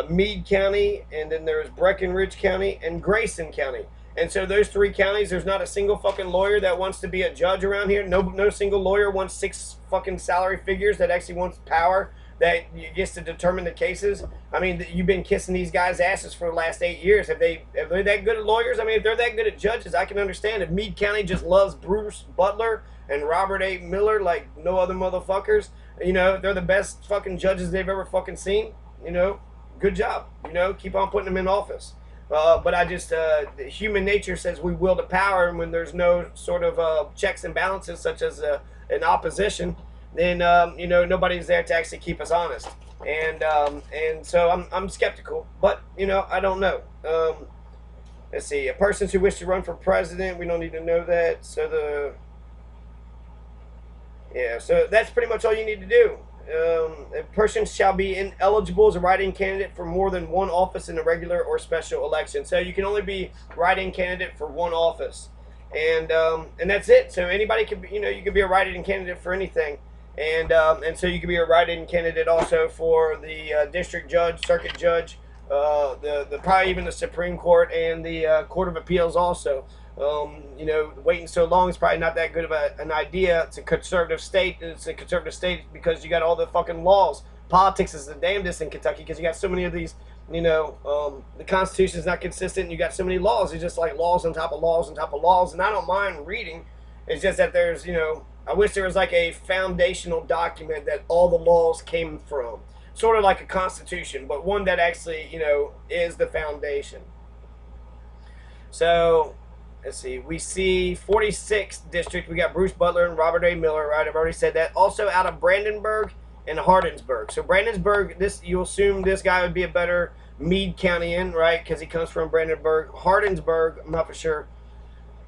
Meade County, and then there's Breckenridge County and Grayson County. And so those three counties, there's not a single fucking lawyer that wants to be a judge around here. No single lawyer wants 6 fucking salary figures that actually wants power that gets to determine the cases. I mean, you've been kissing these guys' asses for the last 8 years. Have they that good at lawyers? I mean, if they're that good at judges, I can understand. If Meade County just loves Bruce Butler and Robert A. Miller like no other motherfuckers, you know, they're the best fucking judges they've ever fucking seen, you know, good job. You know, keep on putting them in office. But I just, human nature says we will to power, and when there's no sort of checks and balances, such as an opposition, then you know, nobody's there to actually keep us honest. And so I'm skeptical, but you know, I don't know. Let's see, persons who wish to run for president, we don't need to know that. So so that's pretty much all you need to do. A person shall be ineligible as a write-in candidate for more than one office in a regular or special election. So you can only be write-in candidate for one office, and that's it. So anybody could be, you know, you could be a write-in candidate for anything, and so you could be a write-in candidate also for the district judge, circuit judge, the probably even the Supreme Court and the Court of Appeals also. You know, waiting so long is probably not that good of an idea. It's a conservative state. It's a conservative state because you got all the fucking laws. Politics is the damnedest in Kentucky because you got so many of these, you know, the Constitution is not consistent. And you got so many laws. It's just like laws on top of laws on top of laws. And I don't mind reading. It's just that there's, you know, I wish there was like a foundational document that all the laws came from. Sort of like a constitution, but one that actually, you know, is the foundation. So let's see, we see 46th district, we got Bruce Butler and Robert A. Miller, right? I've already said that. Also out of Brandenburg and Hardinsburg. So Brandenburg, this, you assume this guy would be a better Meade Countyan, right? Because he comes from Brandenburg. Hardinsburg, I'm not for sure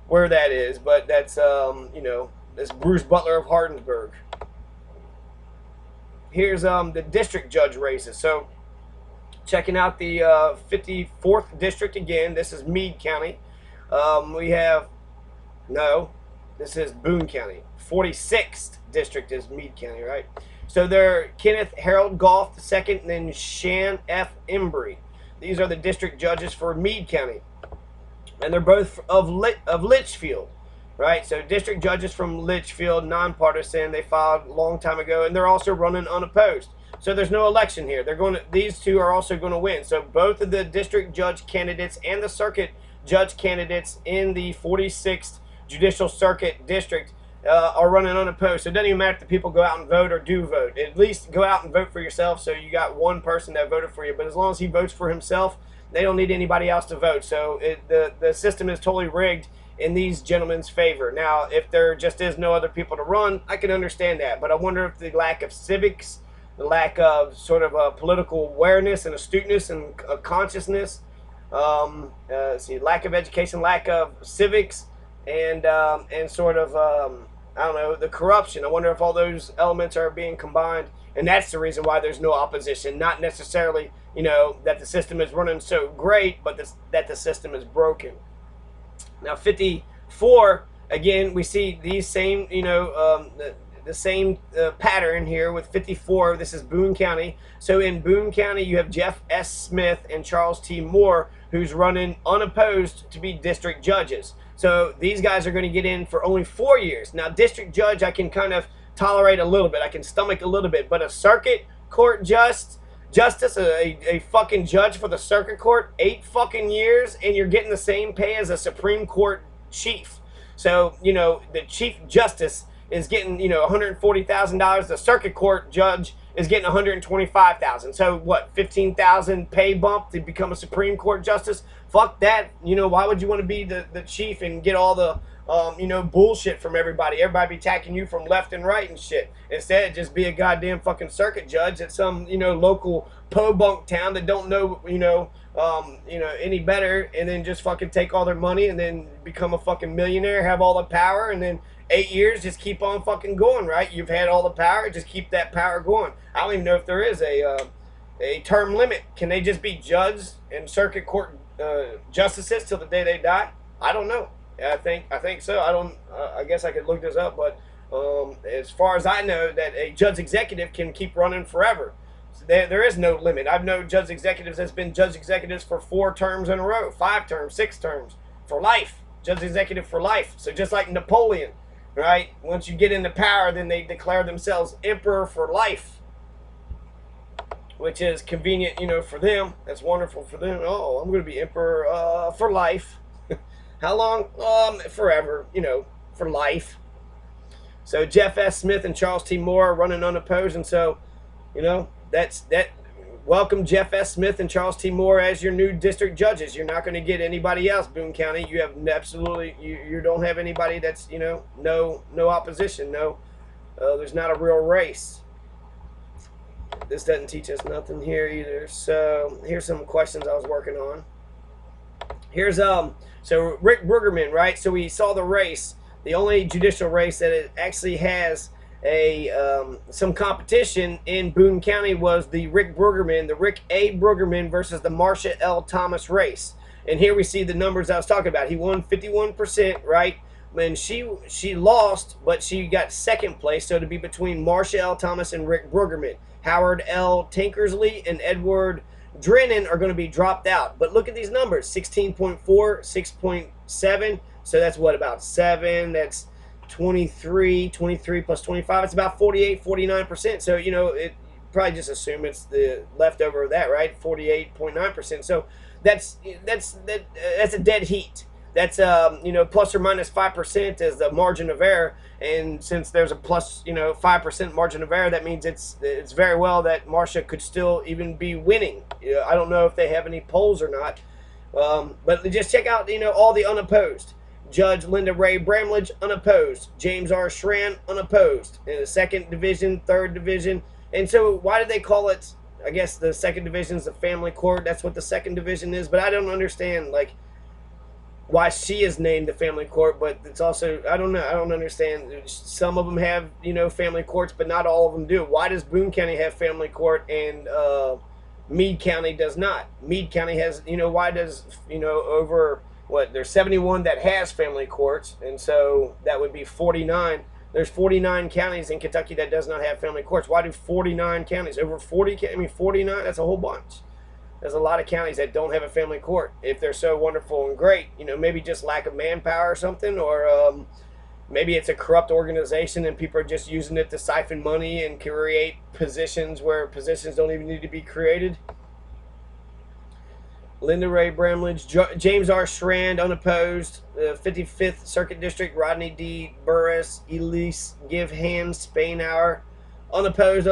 where that is, but that's, you know, that's Bruce Butler of Hardinsburg. Here's the district judge races. So checking out the 54th district again. This is Meade County. We have, no, this is Boone County. 46th district is Meade County, right? So they're Kenneth Harold Goff II and then Shan F. Embry. These are the district judges for Meade County. And they're both of Litchfield, right? So district judges from Litchfield, nonpartisan. They filed a long time ago, and they're also running unopposed. So there's no election here. They're going to, these two are also going to win. So both of the district judge candidates and the circuit judge candidates in the 46th Judicial Circuit District are running unopposed. So it doesn't even matter if the people go out and vote or do vote. At least go out and vote for yourself, so you got one person that voted for you. But as long as he votes for himself, they don't need anybody else to vote. So the system is totally rigged in these gentlemen's favor. Now, if there just is no other people to run, I can understand that. But I wonder if the lack of civics, the lack of sort of political awareness and astuteness and consciousness, lack of education, lack of civics, and sort of I don't know, the corruption. I wonder if all those elements are being combined, and that's the reason why there's no opposition. Not necessarily, you know, that the system is running so great, but that the system is broken. Now 54, again, we see these same, you know, the same pattern here with 54. This is Boone County. So in Boone County, you have Jeff S. Smith and Charles T. Moore, who's running unopposed to be district judges. So these guys are going to get in for only 4 years. Now, district judge, I can kind of tolerate a little bit. I can stomach a little bit. But a circuit court justice, a fucking judge for the circuit court, 8 fucking years, and you're getting the same pay as a Supreme Court chief. So, you know, the chief justice is getting, you know, $140,000. The circuit court judge is getting $125,000. So what, $15,000 pay bump to become a Supreme Court justice? Fuck that. You know, why would you want to be the chief and get all the you know, bullshit from everybody? Everybody be attacking you from left and right and shit. Instead, just be a goddamn fucking circuit judge at some, you know, local po-bunk town that don't know, you know, any better, and then just fucking take all their money and then become a fucking millionaire, have all the power, and then 8 years, just keep on fucking going, right? You've had all the power, just keep that power going. I don't even know if there is a term limit. Can they just be judges and circuit court justices till the day they die? I don't know. I think so. I don't. I guess I could look this up, but as far as I know, that a judge executive can keep running forever. So there is no limit. I've known judge executives that's been judge executives for 4 terms in a row, 5 terms, 6 terms, for life. Judge executive for life. So just like Napoleon, right? Once you get into power, then they declare themselves emperor for life, which is convenient, for them. That's wonderful for them. Oh, I'm going to be emperor for life. How long? Forever, for life. So Jeff S. Smith and Charles T. Moore are running unopposed, and so, that's that. Welcome Jeff S. Smith and Charles T. Moore as your new district judges. You're not going to get anybody else, Boone County. You have absolutely, you don't have anybody that's, no opposition. No, there's not a real race. This doesn't teach us nothing here either. So here's some questions I was working on. Here's so Rick Brueggemann, right? So we saw the race. The only judicial race that it actually has some competition in Boone County was the Rick A. Brueggemann versus the Marsha L. Thomas race. And here we see the numbers I was talking about. He won 51%, right? And she lost, but she got second place. So to be between Marsha L. Thomas and Rick Brueggemann. Howard L. Tankersley and Edward Drennan are going to be dropped out. But look at these numbers: 16.4, 6.7. So that's what, about 7? That's 23 plus 25. It's about 48, 49%. So, it probably just assume it's the leftover of that, right? 48.9%. So that's a dead heat. That's plus or minus 5% is the margin of error, and since there's a plus 5% margin of error, that means it's very well that Marsha could still even be winning. I don't know if they have any polls or not, but just check out all the unopposed. Judge Linda Ray Bramlage, unopposed. James R. Schran, unopposed. In the 2nd Division, 3rd Division. And so why did they call it, I guess the 2nd Division is the family court. That's what the 2nd Division is. But I don't understand, why she is named the family court, but it's also, I don't know. I don't understand. Some of them have, family courts, but not all of them do. Why does Boone County have family court and Meade County does not? Meade County has, why does, over... there's 71 that has family courts, and so that would be 49. There's 49 counties in Kentucky that does not have family courts. Why do 49 counties? Over 40, 49, that's a whole bunch. There's a lot of counties that don't have a family court. If they're so wonderful and great, maybe just lack of manpower or something, or maybe it's a corrupt organization and people are just using it to siphon money and create positions where positions don't even need to be created. Linda Ray Bramlage, James R. Schran, unopposed. 55th Circuit District, Rodney D. Burris, Elise Give Hand, Spainhour, unopposed,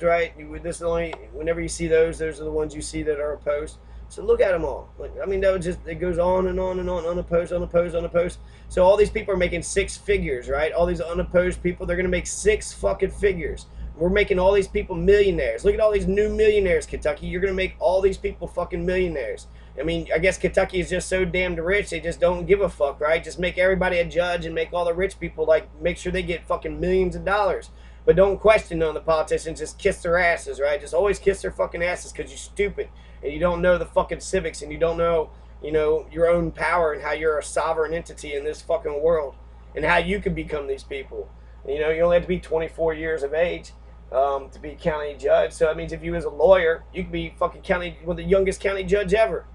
right? This is only, whenever you see those are the ones you see that are opposed. So look at them all. It goes on and on and on, unopposed. So all these people are making 6 figures, right? All these unopposed people, they're going to make 6 fucking figures. We're making all these people millionaires. Look at all these new millionaires, Kentucky. You're going to make all these people fucking millionaires. I guess Kentucky is just so damned rich, they just don't give a fuck, right? Just make everybody a judge and make all the rich people, make sure they get fucking millions of dollars. But don't question none of the politicians. Just kiss their asses, right? Just always kiss their fucking asses because you're stupid. And you don't know the fucking civics, and you don't know, your own power and how you're a sovereign entity in this fucking world. And how you can become these people. You only have to be 24 years of age. To be county judge. So that means if you as a lawyer, you can be fucking the youngest county judge ever.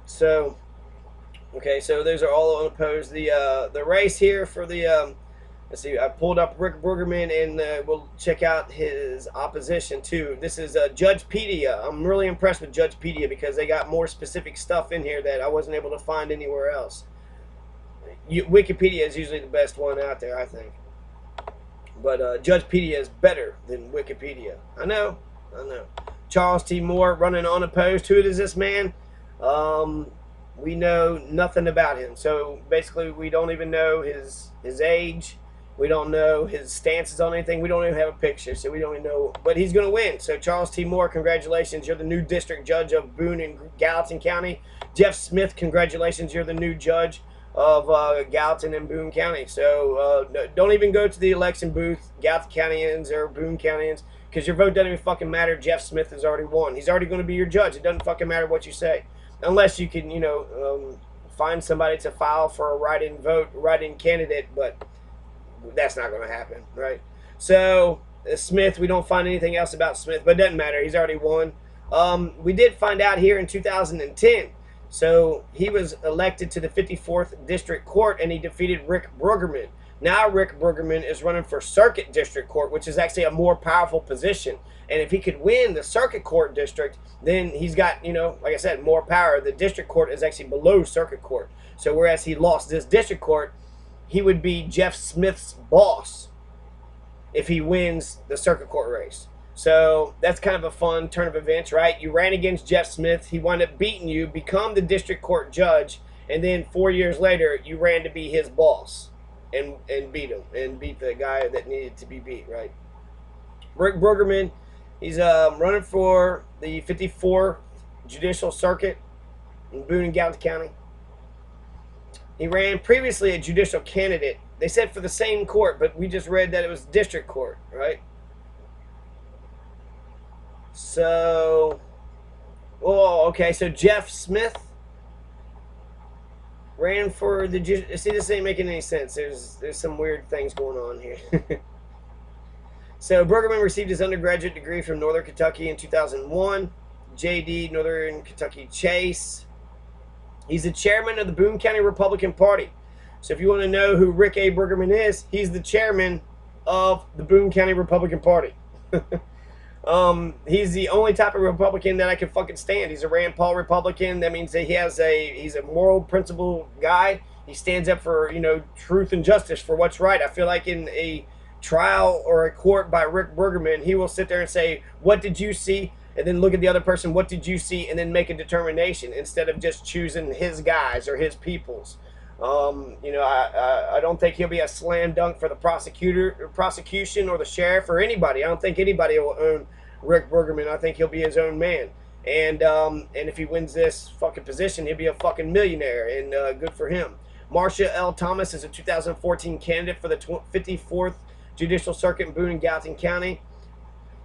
So, okay, so those are all unopposed. The race here for the let's see, I pulled up Rick Brueggemann, and we'll check out his opposition too. This is Judgepedia. I'm really impressed with Judgepedia because they got more specific stuff in here that I wasn't able to find anywhere else. Wikipedia is usually the best one out there, I think. But Judgepedia is better than Wikipedia. I know. Charles T. Moore running unopposed. Who is this man? We know nothing about him. So basically, we don't even know his age. We don't know his stances on anything. We don't even have a picture, so we don't even know. But he's going to win. So Charles T. Moore, congratulations. You're the new district judge of Boone and Gallatin County. Jeff Smith, congratulations. You're the new judge of Gallatin and Boone County. So don't even go to the election booth, Gallatin Countyans or Boone Countyans, because your vote doesn't even fucking matter. Jeff Smith has already won. He's already going to be your judge. It doesn't fucking matter what you say. Unless you can, find somebody to file for a write-in vote, write-in candidate, but that's not going to happen, right? So Smith, we don't find anything else about Smith, but it doesn't matter. He's already won. We did find out here in 2010. So he was elected to the 54th District Court, and he defeated Rick Brueggemann. Now Rick Brueggemann is running for Circuit District Court, which is actually a more powerful position. And if he could win the Circuit Court District, then he's got, like I said, more power. The District Court is actually below Circuit Court. So whereas he lost this District Court, he would be Jeff Smith's boss if he wins the Circuit Court race. So that's kind of a fun turn of events, right? You ran against Jeff Smith. He wound up beating you, become the District Court judge, and then 4 years later, you ran to be his boss and beat him, and beat the guy that needed to be beat, right? Rick Brueggemann, he's running for the 54th Judicial Circuit in Boone and Gallatin County. He ran previously a judicial candidate. They said for the same court, but we just read that it was district court, right? So, okay. So Jeff Smith ran for the. See, this ain't making any sense. There's some weird things going on here. So Brueggemann received his undergraduate degree from Northern Kentucky in 2001. J.D. Northern Kentucky Chase. He's the chairman of the Boone County Republican Party. So if you want to know who Rick A. Brueggemann is, he's the chairman of the Boone County Republican Party. He's the only type of Republican that I can fucking stand. He's a Rand Paul Republican. That means that he's a moral principle guy. He stands up for, truth and justice, for what's right. I feel like in a trial or a court by Rick Brueggemann, he will sit there and say, what did you see? And then look at the other person, what did you see? And then make a determination instead of just choosing his guys or his peoples. I don't think he'll be a slam dunk for the prosecution or the sheriff or anybody. I don't think anybody will own Rick Brueggemann. I think he'll be his own man. And if he wins this fucking position, he'll be a fucking millionaire, and good for him. Marcia L. Thomas is a 2014 candidate for the 54th Judicial Circuit in Boone and Gallatin County.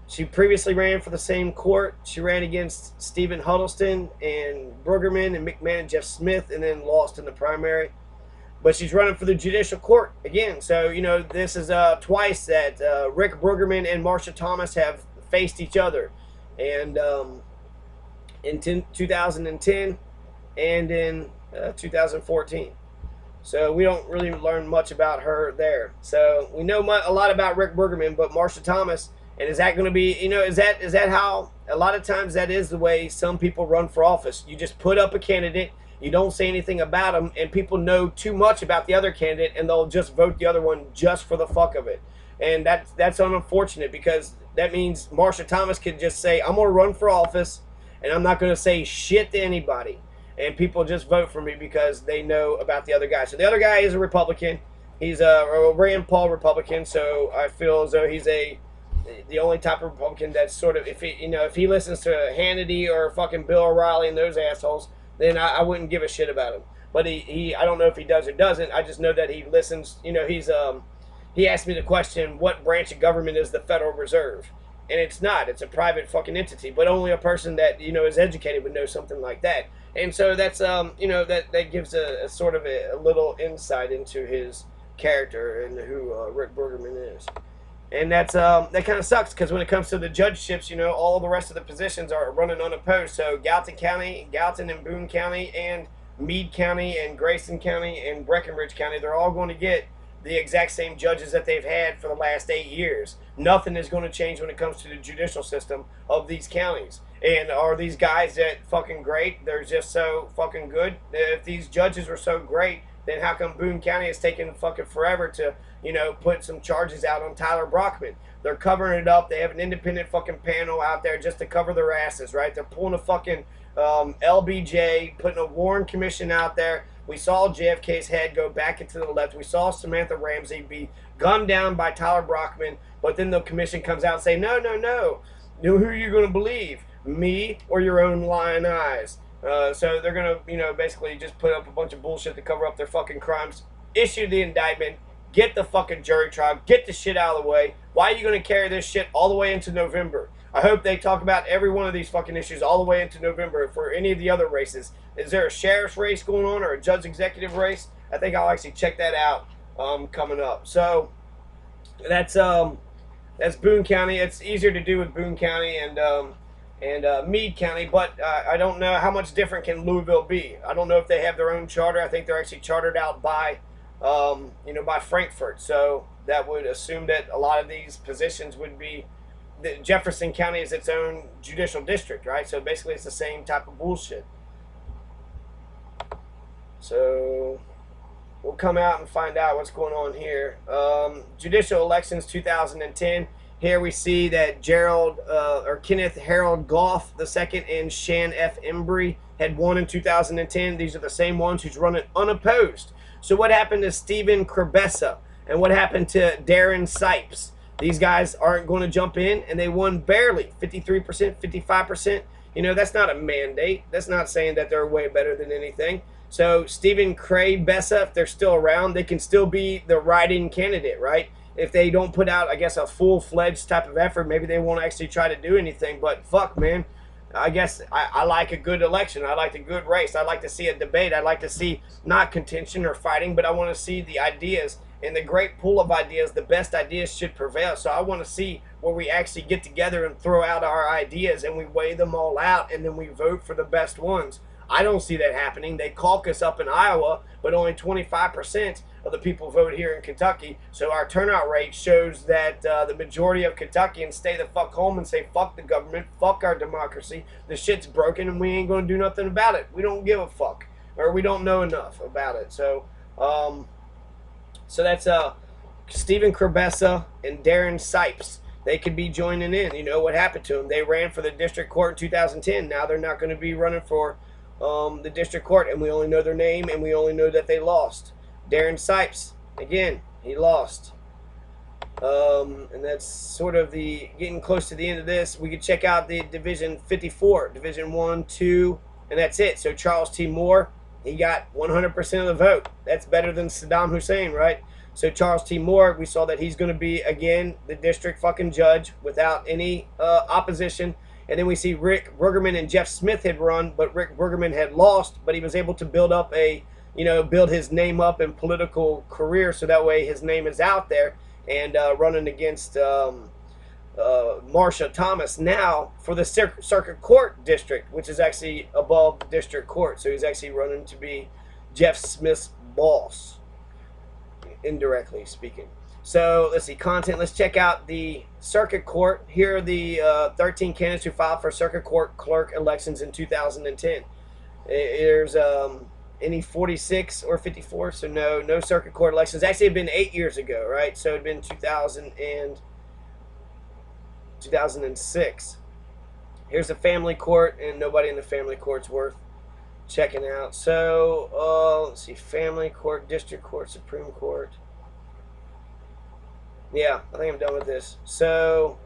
She previously ran for the same court. She ran against Stephen Huddleston and Brueggemann and McMahon and Jeff Smith, and then lost in the primary. But she's running for the judicial court again. So, this is twice that Rick Brueggemann and Marcia Thomas have faced each other. And in 2010 and in 2014. So we don't really learn much about her there. So we know a lot about Rick Brueggemann, but Marcia Thomas. And is that going to be, is that how, a lot of times that is the way some people run for office. You just put up a candidate, you don't say anything about them, and people know too much about the other candidate, and they'll just vote the other one just for the fuck of it. And that's unfortunate, because that means Marcia Thomas could just say, I'm going to run for office, and I'm not going to say shit to anybody. And people just vote for me because they know about the other guy. So the other guy is a Republican. He's a Rand Paul Republican, so I feel as though he's the only type of Republican that's sort of, if he listens to Hannity or fucking Bill O'Reilly and those assholes, then I wouldn't give a shit about him. But I don't know if he does or doesn't. I just know that he listens. He asked me the question, what branch of government is the Federal Reserve? And it's not. It's a private fucking entity. But only a person that, is educated would know something like that. And so that's, that gives a sort of a little insight into his character and who Rick Brueggemann is. And that kind of sucks, because when it comes to the judgeships, all the rest of the positions are running unopposed. So Gallatin and Boone County, and Meade County, and Grayson County, and Breckenridge County, they're all going to get the exact same judges that they've had for the last 8 years. Nothing is going to change when it comes to the judicial system of these counties. And are these guys that fucking great? They're just so fucking good. If these judges were so great, then how come Boone County is taking fucking forever to, put some charges out on Tyler Brockman? They're covering it up. They have an independent fucking panel out there just to cover their asses, right? They're pulling a fucking LBJ, putting a Warren Commission out there We saw JFK's head go back into the left. We saw Samantha Ramsey be gunned down by Tyler Brockman, but then the commission comes out and say, no, no, no. Who are you going to believe? Me or your own lying eyes? So they're going to, basically just put up a bunch of bullshit to cover up their fucking crimes, issue the indictment, get the fucking jury trial, get the shit out of the way. Why are you going to carry this shit all the way into November? I hope they talk about every one of these fucking issues all the way into November for any of the other races. Is there a sheriff's race going on or a judge executive race? I think I'll actually check that out coming up. So that's Boone County. It's easier to do with Boone County and Meade County, but I don't know how much different can Louisville be. I don't know if they have their own charter. I think they're actually chartered out by by Frankfurt. So that would assume that a lot of these positions would be. Jefferson County is its own judicial district, right? So basically it's the same type of bullshit. So we'll come out and find out what's going on here. Judicial elections 2010. Here we see that Kenneth Harold Goff II and Shan F. Embry had won in 2010. These are the same ones who's running unopposed. So what happened to Stephen Kerbessa? And what happened to Darren Sipes? These guys aren't going to jump in, and they won barely, 53%, 55%. That's not a mandate. That's not saying that they're way better than anything. So Stephen Bessa, if they're still around, they can still be the write-in candidate, right? If they don't put out, I guess, a full-fledged type of effort, maybe they won't actually try to do anything. But fuck, man. I guess I like a good election. I like a good race. I like to see a debate. I like to see not contention or fighting, but I want to see the ideas. In the great pool of ideas, the best ideas should prevail. So I want to see where we actually get together and throw out our ideas and we weigh them all out and then we vote for the best ones. I don't see that happening. They caucus up in Iowa, but only 25% of the people vote here in Kentucky. So our turnout rate shows that the majority of Kentuckians stay the fuck home and say, fuck the government, fuck our democracy. The shit's broken and we ain't going to do nothing about it. We don't give a fuck, or we don't know enough about it. So that's Stephen Kerbessa and Darren Sipes. They could be joining in. You know what happened to them? They ran for the district court in 2010. Now they're not going to be running for the district court, and we only know their name, and we only know that they lost. Darren Sipes, again, he lost. And that's sort of getting close to the end of this. We could check out the Division 54, Division 1, 2, and that's it. So Charles T. Moore, he got 100% of the vote. That's better than Saddam Hussein, right? So Charles T. Moore, we saw that he's going to be, again, the district fucking judge without any opposition. And then we see Rick Brueggemann and Jeff Smith had run, but Rick Brueggemann had lost, but he was able to build up build his name up in political career, so that way his name is out there, and running against Marsha Thomas now for the Circuit Court District, which is actually above the District Court. So he's actually running to be Jeff Smith's boss, indirectly speaking. So let's see, content. Let's check out the Circuit Court. Here are the 13 candidates who filed for Circuit Court clerk elections in 2010. There's any 46 or 54, so no Circuit Court elections. Actually, it had been 8 years ago, right? So it had been 2006. Here's the family court, and nobody in the family court's worth checking out. So let's see, family court, district court, Supreme Court. Yeah, I think I'm done with this. So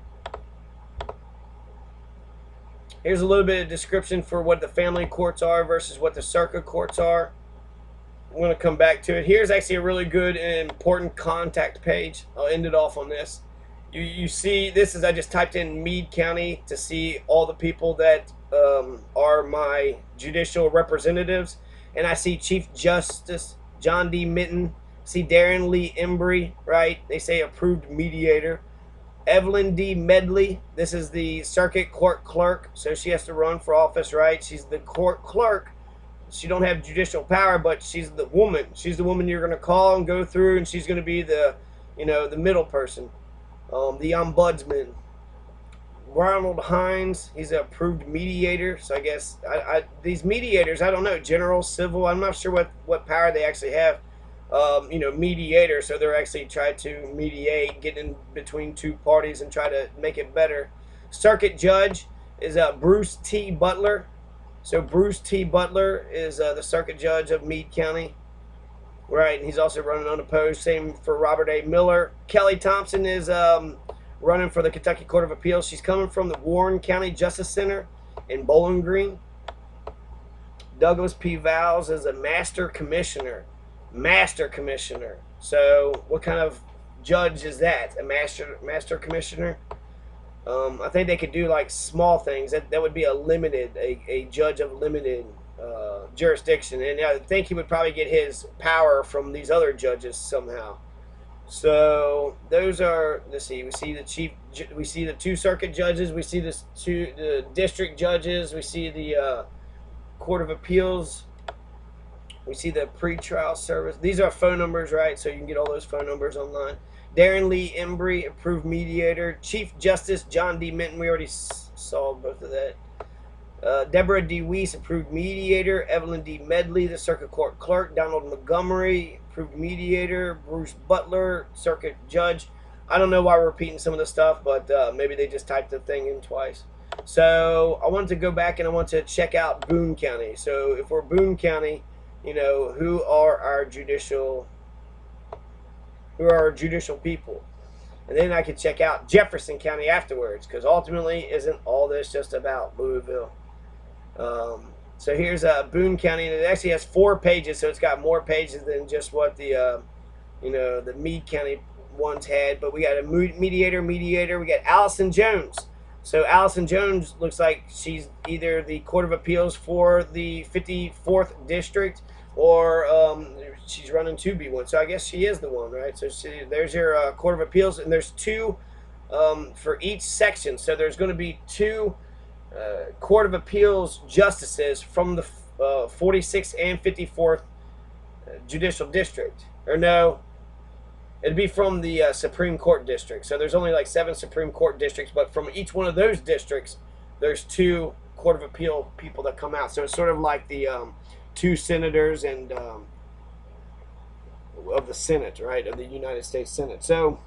here's a little bit of description for what the family courts are versus what the circuit courts are. I'm going to come back to it. Here's actually a really good and important contact page. I'll end it off on this. You see, this is, I just typed in Meade County to see all the people that are my judicial representatives. And I see Chief Justice John D. Minton. See Darren Lee Embry, right? They say approved mediator. Evelyn D. Medley. This is the circuit court clerk. So she has to run for office, right? She's the court clerk. She don't have judicial power, but she's the woman. She's the woman you're going to call and go through, and she's going to be the, the middle person. The ombudsman. Ronald Hines, he's an approved mediator. So I guess these mediators, I don't know, general, civil, I'm not sure what power they actually have. Mediator, so they're actually trying to mediate, get in between two parties and try to make it better. Circuit judge is Bruce T. Butler. So Bruce T. Butler is the circuit judge of Meade County. Right, and he's also running unopposed. Same for Robert A. Miller. Kelly Thompson is running for the Kentucky Court of Appeals. She's coming from the Warren County Justice Center in Bowling Green. Douglas P. Vowles is a master commissioner. Master commissioner. So what kind of judge is that? A master commissioner? I think they could do like small things. That would be a judge of limited jurisdiction, and I think he would probably get his power from these other judges somehow. So those are, let's see, we see the two circuit judges, we see the district judges, we see the Court of Appeals, we see the pretrial service. These are phone numbers, right? So you can get all those phone numbers online. Darren Lee Embry, approved mediator. Chief Justice John D. Minton, we already saw both of that. Deborah D. Weiss, approved mediator. Evelyn D. Medley, the circuit court clerk. Donald Montgomery, approved mediator. Bruce Butler, circuit judge. I don't know why we're repeating some of the stuff, but maybe they just typed the thing in twice. So I wanted to go back and I want to check out Boone County. So if we're Boone County, you know, who are our judicial people? And then I could check out Jefferson County afterwards, because ultimately, isn't all this just about Louisville? So here's Boone County, and it actually has 4 pages, so it's got more pages than just what the the Meade County ones had. But we got a mediator. We got Allison Jones. So Allison Jones looks like she's either the Court of Appeals for the 54th District, or she's running to be one. So I guess she is the one, right? So there's your Court of Appeals, and there's 2 for each section. So there's going to be 2 Court of Appeals justices from the 46th and 54th Judicial District. Or no, it'd be from the Supreme Court District. So there's only like 7 Supreme Court districts, but from each one of those districts, there's 2 Court of Appeal people that come out. So it's sort of like the 2 senators and of the Senate, right, of the United States Senate. So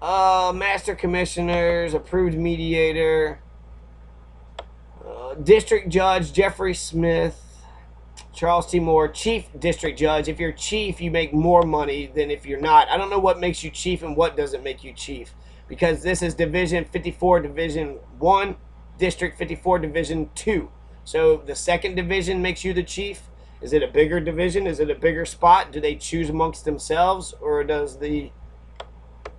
master commissioners, approved mediator, district judge Jeffrey Smith, Charles T. Moore, chief district judge. If you're chief, you make more money than if you're not. I don't know what makes you chief and what doesn't make you chief, because this is Division 54, Division 1, District 54, Division 2. So the 2nd division makes you the chief. Is it a bigger division? Is it a bigger spot? Do they choose amongst themselves, or does the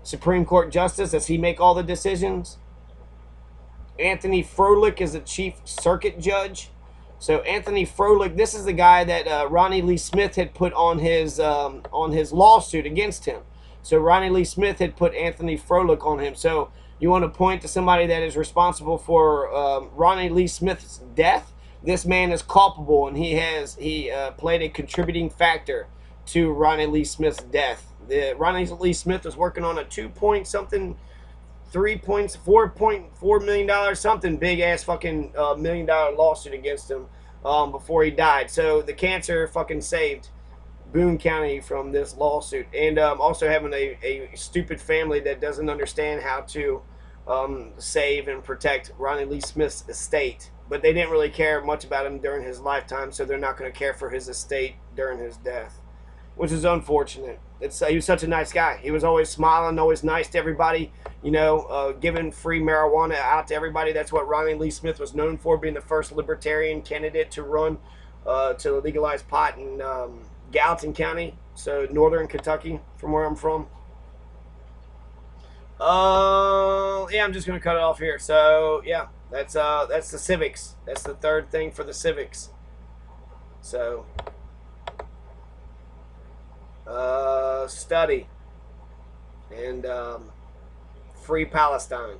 Supreme Court Justice, does he make all the decisions? Anthony Froelich is the chief circuit judge. So Anthony Froelich, this is the guy that Ronnie Lee Smith had put on his lawsuit against him. So Ronnie Lee Smith had put Anthony Froelich on him. So you want to point to somebody that is responsible for Ronnie Lee Smith's death. This man is culpable, and he played a contributing factor to Ronnie Lee Smith's death. Ronnie Lee Smith was working on a $4.4 million something big ass fucking $1 million lawsuit against him before he died. So the cancer fucking saved Boone County from this lawsuit, and also having a stupid family that doesn't understand how to save and protect Ronnie Lee Smith's estate. But they didn't really care much about him during his lifetime, so they're not going to care for his estate during his death, which is unfortunate. He was such a nice guy. He was always smiling, always nice to everybody, giving free marijuana out to everybody. That's what Ronnie Lee Smith was known for, being the first libertarian candidate to run to legalize pot in Gallatin County, so northern Kentucky, from where I'm from. Yeah, I'm just going to cut it off here. So, yeah, that's the civics. That's the 3rd thing for the civics. So, study and free Palestine.